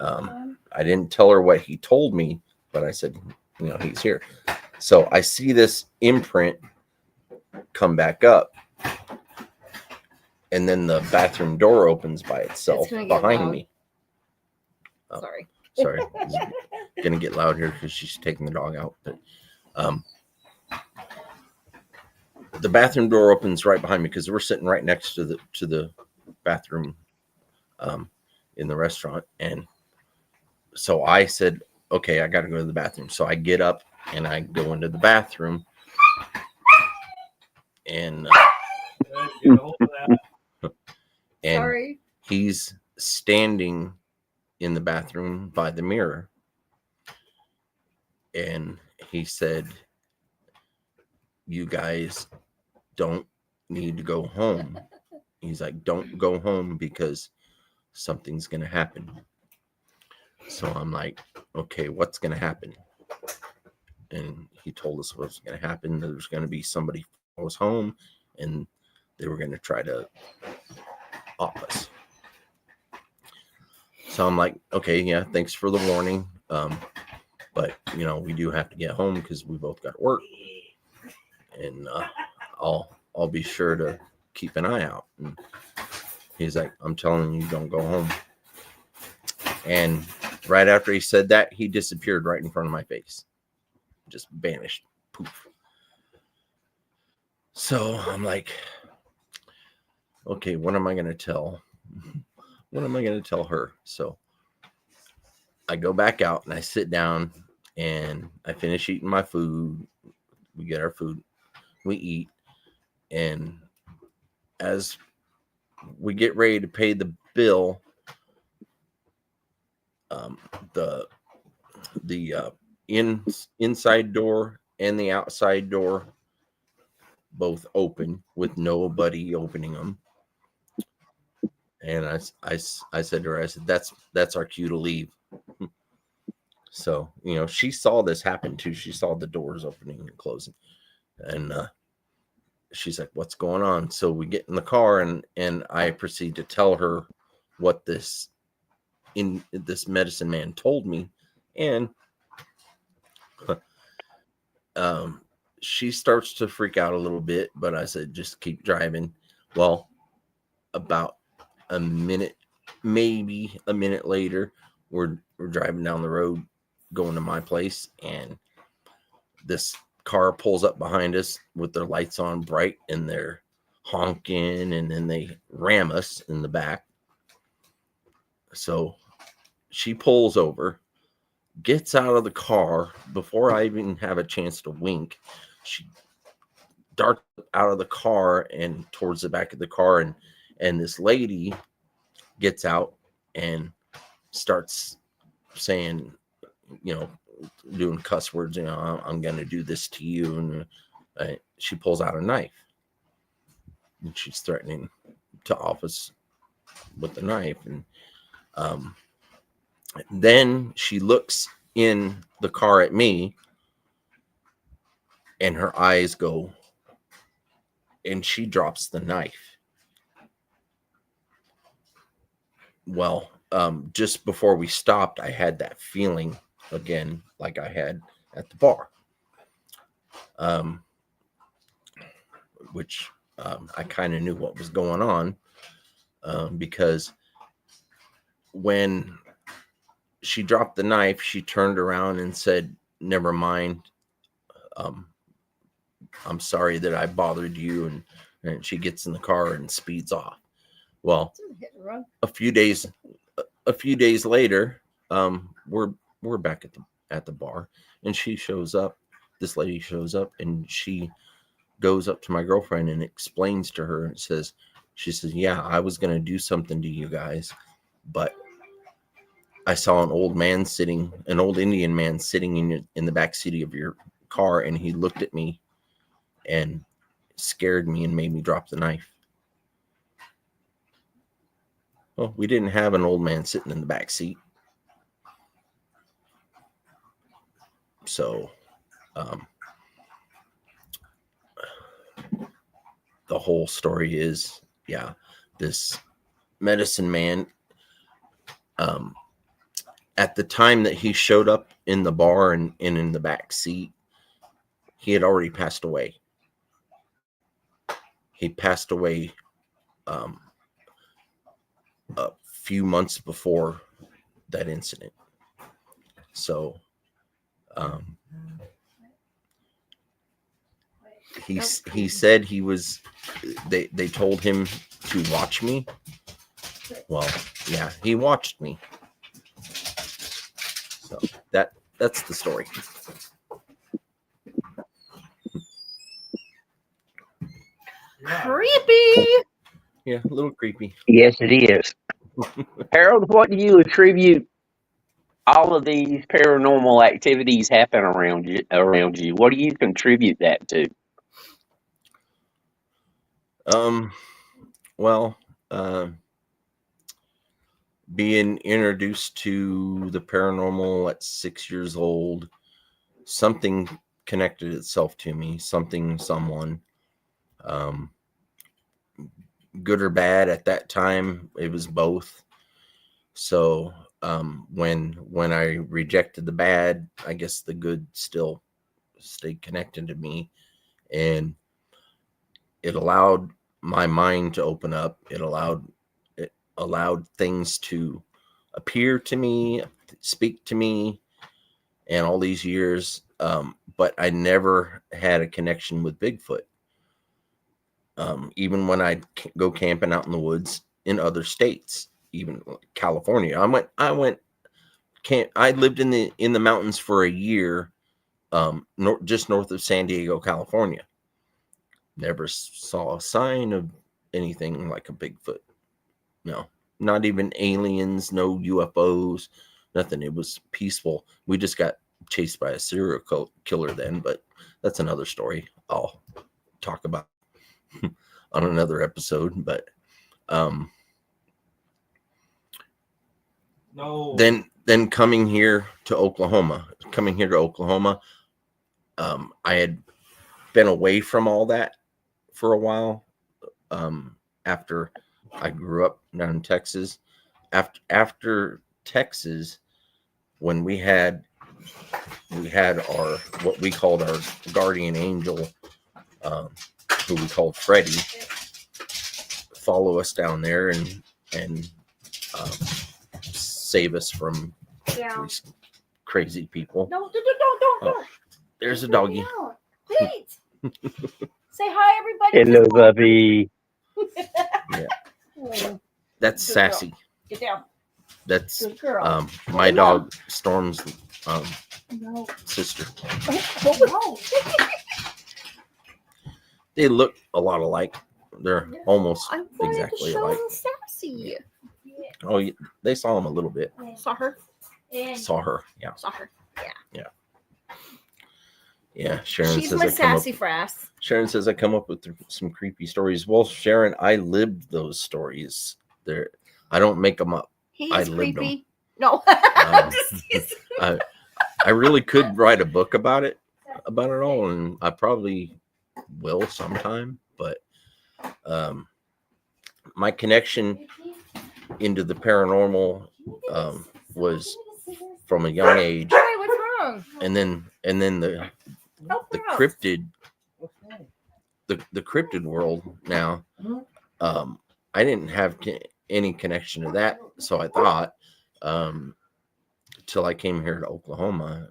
B: I didn't tell her what he told me, but I said, he's here. So I see this imprint come back up, and then the bathroom door opens by itself
C: It's gonna get
B: behind
C: loud.
B: me. Oh,
C: Sorry.
B: sorry, it's gonna get loud here because she's taking the dog out. But the bathroom door opens right behind me because we're sitting right next to the bathroom in the restaurant, and so I said, "Okay, I got to go to the bathroom." So I get up and I go into the bathroom, and
D: Get a hold of that.
B: and
C: Sorry.
B: he's standing in the bathroom by the mirror, and he said, "You guys don't need to go home." He's like, "Don't go home because something's going to happen." So I'm like, "Okay, what's going to happen?" And he told us what's going to happen. There's going to be somebody who was home, and they were going to try to off us. So I'm like, "Okay, yeah, thanks for the warning. But we do have to get home because we both got to work, and I'll be sure to keep an eye out." And he's like, "I'm telling you, don't go home." And right after he said that, he disappeared right in front of my face, just vanished, poof. So I'm like, "Okay, what am I gonna tell? What am I gonna tell her?" So I go back out and I sit down and I finish eating my food. We get our food, we eat, and as we get ready to pay the bill, the inside door and the outside door both open with nobody opening them. And I said to her, I said, that's our cue to leave. So she saw this happen too. She saw the doors opening and closing, and she's like, "What's going on?" So we get in the car, and I proceed to tell her what this medicine man told me, and she starts to freak out a little bit, but I said, "Just keep driving." Well, about a minute, maybe a minute later, we're driving down the road going to my place, and this car pulls up behind us with their lights on bright, and they're honking, and then they ram us in the back. So she pulls over, gets out of the car before I even have a chance to wink. She darts out of the car and towards the back of the car, and this lady gets out and starts saying, doing cuss words, "I'm going to do this to you." And she pulls out a knife, and she's threatening to off us with the knife. And then she looks in the car at me, and her eyes go, and she drops the knife. Well, just before we stopped, I had that feeling again, like I had at the bar, which I kind of knew what was going on, because when she dropped the knife, she turned around and said, never mind. I'm sorry that I bothered you. And she gets in the car and speeds off. Well,
C: Hit and run.
B: a few days later, we're back at the bar, and she shows up. This lady shows up, and she goes up to my girlfriend and explains to her and she says, yeah, I was going to do something to you guys, but I saw an old Indian man sitting in the back seat of your car, and he looked at me and scared me and made me drop the knife. Well, we didn't have an old man sitting in the back seat. So, the whole story is, yeah, this medicine man, at the time that he showed up in the bar and in the back seat, he had already passed away. He passed away a few months before that incident. So he said he was, they told him to watch me. Well, yeah, he watched me. So that's the story.
C: Creepy.
B: Yeah, a little creepy.
F: Yes, it is. Harold, what do you attribute all of these paranormal activities happen around you? What do you contribute that to?
B: Well, being introduced to the paranormal at 6 years old, something connected itself to me, someone, good or bad at that time. It was both. So when I rejected the bad, I guess the good still stayed connected to me, and it allowed my mind to open up. It allowed things to appear to me, speak to me, and all these years. But I never had a connection with Bigfoot. Even when I'd go camping out in the woods in other states, even California, I lived in the mountains for a year, just north of San Diego, California. Never saw a sign of anything like a Bigfoot. No, not even aliens, no UFOs, nothing. It was peaceful. We just got chased by a serial killer then, but that's another story I'll talk about on another episode. But
D: No.
B: Then coming here to Oklahoma, I had been away from all that for a while. After I grew up down in Texas, after Texas, when we had our, what we called our guardian angel, who we called Freddie, follow us down there and save us from these crazy people.
C: No, don't.
B: There's a doggy.
C: Wait. Say hi, everybody.
F: Hello, Bubby.
B: Yeah,
C: Oh,
B: that's
C: good
B: Sassy.
C: girl. Get down.
B: That's
C: Good girl.
B: my dog Storm's
C: No.
B: sister.
C: No.
B: They look a lot alike. They're almost
C: I wanted
B: exactly
C: to show
B: alike.
C: them Sassy.
B: Oh, they saw him a little bit.
C: Saw her.
B: Saw her. Yeah.
C: Saw her.
B: Yeah. Sharon
C: She's
B: says
C: my
B: I come up.
C: sassy frass.
B: Sharon says I come up with some creepy stories. Well, Sharon, I lived those stories. I don't make them up.
C: He
B: I
C: is
B: lived
C: creepy. No.
B: I really could write a book about it all, and I probably will sometime. But my connection into the paranormal was from a young age,
C: Hey, what's wrong?
B: and then the cryptid, the cryptid world. Now, I didn't have any connection to that, so I thought, till I came here to Oklahoma.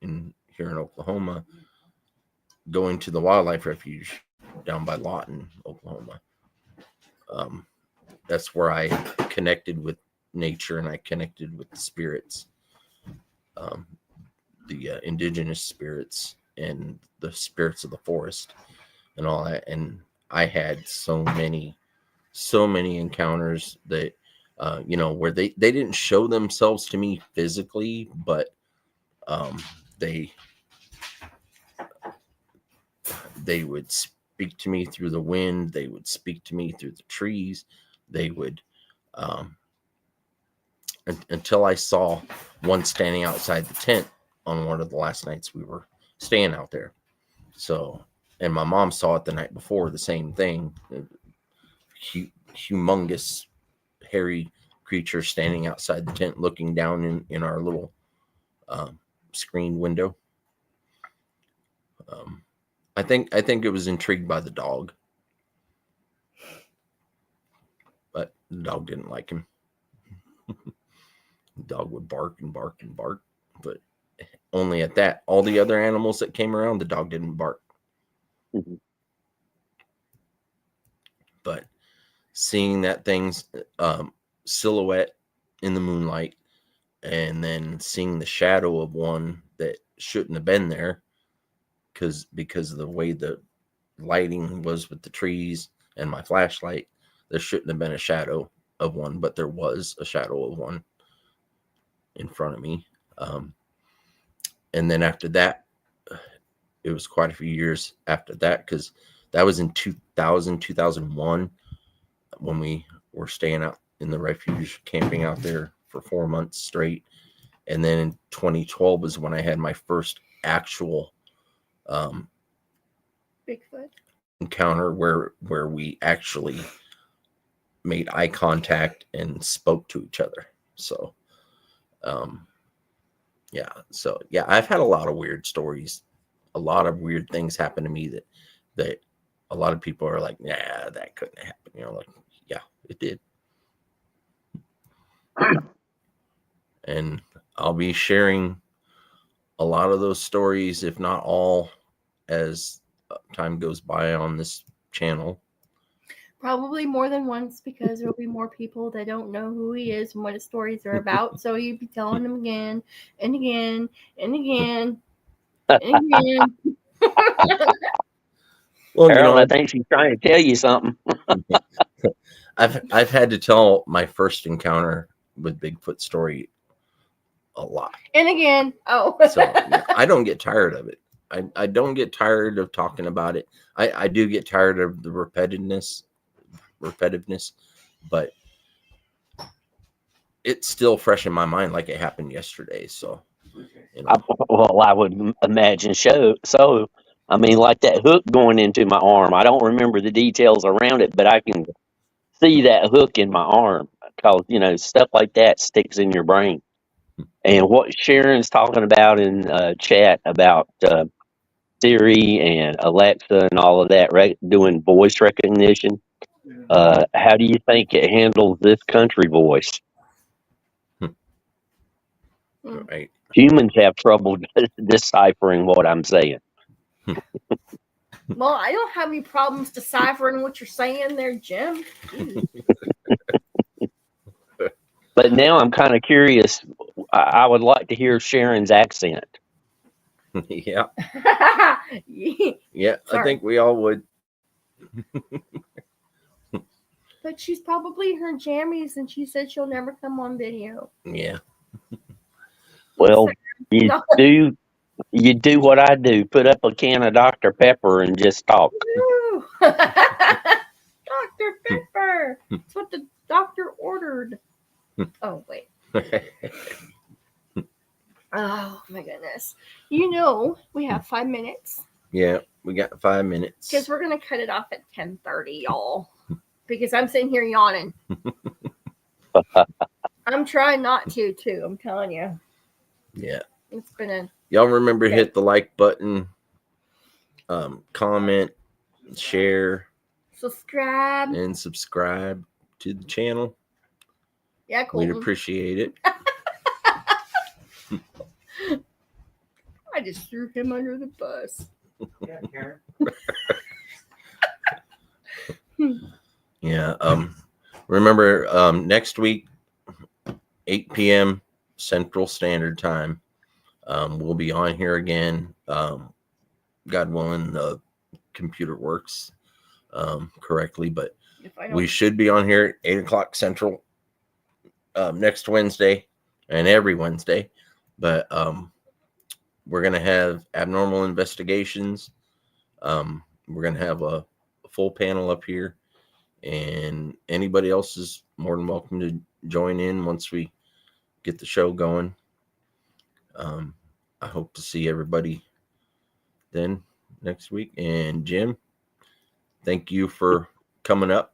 B: here in Oklahoma, going to the wildlife refuge down by Lawton, Oklahoma. That's where I connected with nature and I connected with the spirits, the indigenous spirits and the spirits of the forest and all that. And I had so many encounters that, where they didn't show themselves to me physically, but they would speak to me through the wind. They would speak to me through the trees. They would, until I saw one standing outside the tent on one of the last nights we were staying out there. So, and my mom saw it the night before, the same thing. Humongous, hairy creature standing outside the tent, looking down in our little screen window. I think it was intrigued by the dog, but the dog didn't like him. The dog would bark and bark and bark, but only at that. All the other animals that came around, the dog didn't bark.
F: Mm-hmm.
B: But seeing that thing's silhouette in the moonlight, and then seeing the shadow of one that shouldn't have been there, because of the way the lighting was with the trees and my flashlight, there shouldn't have been a shadow of one, but there was a shadow of one in front of me. And then after that, it was quite a few years after that, because that was in 2001 when we were staying out in the refuge, camping out there for 4 months straight. And then in 2012 was when I had my first actual
C: Bigfoot
B: encounter where we actually made eye contact and spoke to each other. So I've had a lot of weird stories. A lot of weird things happen to me that a lot of people are like, nah, that couldn't happen. Like, yeah, it did. And I'll be sharing a lot of those stories, if not all, as time goes by on this channel.
C: probably more than once, because there'll be more people that don't know who he is and what his stories are about. So you'd be telling them again and again and again and again.
B: Well,
F: Harold, I think she's trying to tell you something.
B: I've had to tell my first encounter with Bigfoot story a lot.
C: And again,
B: So I don't get tired of it. I don't get tired of talking about it. I do get tired of the repetitiveness, but it's still fresh in my mind like it happened yesterday. So,
F: I would imagine so. I mean, like that hook going into my arm. I don't remember the details around it, but I can see that hook in my arm, because stuff like that sticks in your brain. And what Sharon's talking about in chat about Siri and Alexa and all of that, doing voice recognition. How do you think it handles this country voice?
B: right.
F: Humans have trouble deciphering what I'm saying.
C: well, I don't have any problems deciphering what you're saying there, Jim.
F: But now I'm kind of curious. I would like to hear Sharon's accent.
B: Yeah.
C: Yeah,
B: I think we all would.
C: but she's probably in her jammies, and she said she'll never come on video.
B: Yeah.
F: Well, you do what I do. Put up a can of Dr. Pepper and just talk.
C: Dr. Pepper. That's what the doctor ordered. Oh, wait. Oh, my goodness. We have 5 minutes.
B: Yeah, we got 5 minutes.
C: Because we're going to cut it off at 10:30, y'all. Because I'm sitting here yawning. I'm trying not to, too. I'm telling you.
B: Yeah.
C: It's been
B: Y'all remember, hit the like button, comment, share,
C: subscribe
B: to the channel.
C: Yeah, cool.
B: We'd appreciate it.
C: I just threw him under the bus.
D: Yeah, Karen.
B: Yeah. Remember, next week, 8 p.m. Central Standard Time, we'll be on here again. God willing, the computer works correctly, but
C: If I don't,
B: we should be on here at 8 o'clock Central next Wednesday and every Wednesday. But we're going to have abnormal investigations. We're going to have a full panel up here, and anybody else is more than welcome to join in once we get the show going. I hope to see everybody then next week. And Jim, thank you for coming up.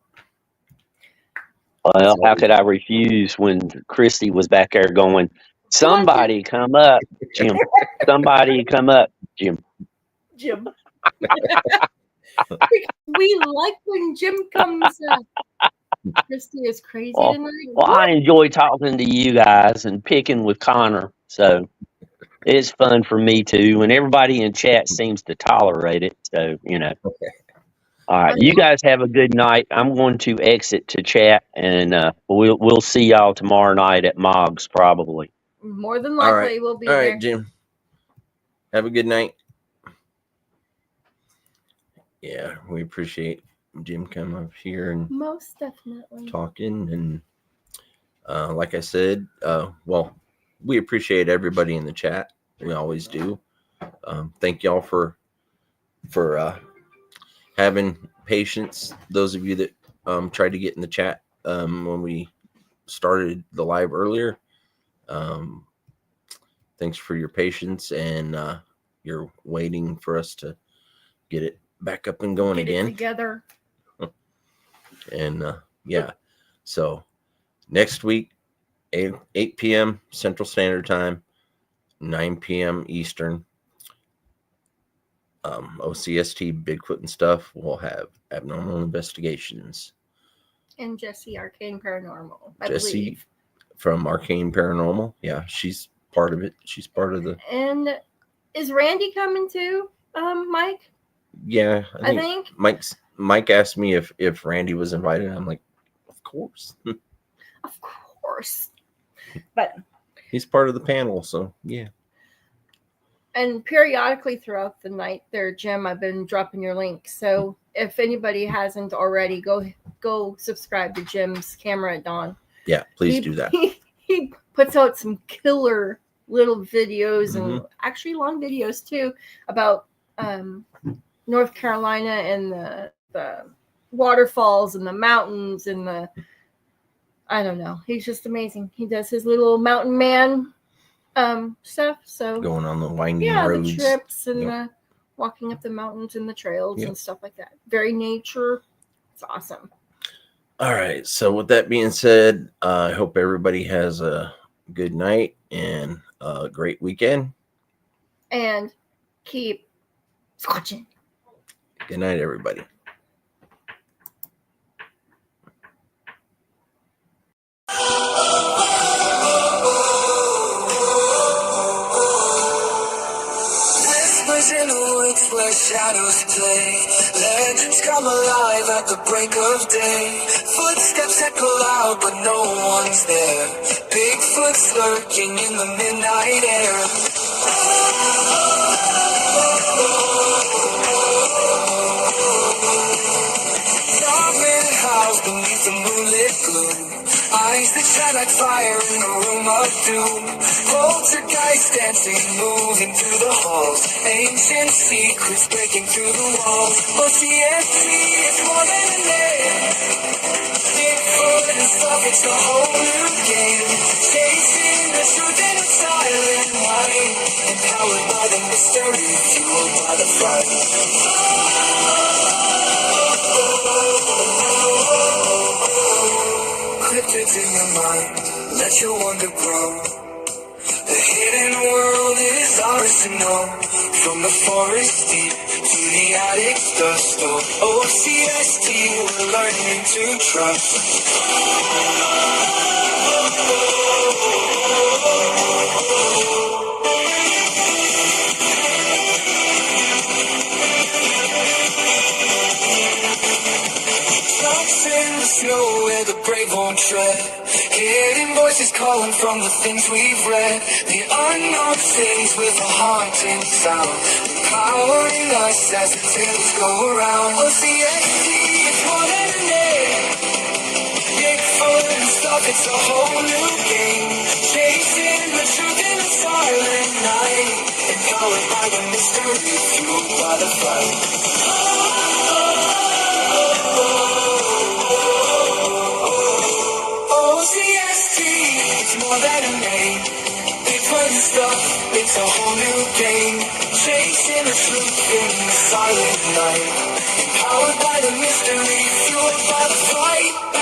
F: Well, how could I refuse when Christy was back there going, somebody come up, Jim. Somebody come up, Jim.
C: Jim. We like when Jim comes up. Christy is crazy
F: Well,
C: tonight.
F: Well, I enjoy talking to you guys and picking with Connor. So it's fun for me too. And everybody in chat seems to tolerate it. So,
B: Okay.
F: All right. You guys have a good night. I'm going to exit to chat, and we'll see y'all tomorrow night at Mog's probably.
C: More than
B: All
C: likely,
B: right.
C: we'll be
B: All
C: there.
B: right, Jim. Have a good night. Yeah, we appreciate Jim coming up here and
C: Most definitely.
B: talking. And like I said, well, we appreciate everybody in the chat. We always do. Thank y'all for having patience. Those of you that tried to get in the chat when we started the live earlier, thanks for your patience and you're waiting for us to get it back up and going
C: Get
B: again.
C: it together.
B: And yeah, so next week, 8 p.m. Central Standard Time, 9 p.m. Eastern. O.C.S.T, Bigfoot and stuff. We'll have abnormal investigations.
C: And Jesse, Arcane Paranormal. I
B: Jesse
C: believe.
B: from Arcane Paranormal. Yeah, she's part of it. She's part of the.
C: And is Randy coming too, Mike?
B: Yeah,
C: I think.
B: Mike asked me if Randy was invited. I'm like, of course.
C: Of course. But
B: he's part of the panel, so yeah.
C: And periodically throughout the night there, Jim, I've been dropping your link. So if anybody hasn't already, go subscribe to Jim's Camera at Dawn.
B: Yeah, please do that.
C: He puts out some killer little videos and actually long videos too about North Carolina and the waterfalls and the mountains and I don't know. He's just amazing. He does his little mountain man stuff. So
B: going on the winding roads,
C: the trips and the walking up the mountains and the trails and stuff like that. Very nature. It's awesome.
B: All right. So with that being said, I hope everybody has a good night and a great weekend.
C: And keep watching.
B: Good night, everybody.
A: In the woods where shadows play, legends come alive at the break of day. Footsteps echo loud, but no one's there. Bigfoot's lurking in the midnight air. Darkman howls beneath the moonlit gloom. Eyes that shine like fire in a room of doom. Poltergeist dancing, moving through the halls. Ancient secrets breaking through the walls. O.C.S.T, it's more than a name. Bigfoot and stuff, it's a whole new game. Chasing the truth in a silent light. Empowered by the mystery, fueled by the fright. Cryptids in your mind, let your wonder grow. The hidden world is ours to know. From the forest deep to the attic's dust store. O.C.S.T, we're learning to trust. grave won't tread. Hidden voices calling from the things we've read. The unknown things with a haunting sound. Empowering us as the tales go around. O.C.S.T, it's more than a name. BIGFOOT and stuff, it's a whole new game. Chasing the truth in a silent night. Empowered by the mystery, fueled by the fight. O.C.S.T, it's more than a name. Bigfoot and stuff, it's a whole new game. Chasing the truth in the silent night. Empowered by the mystery, fueled by the fight.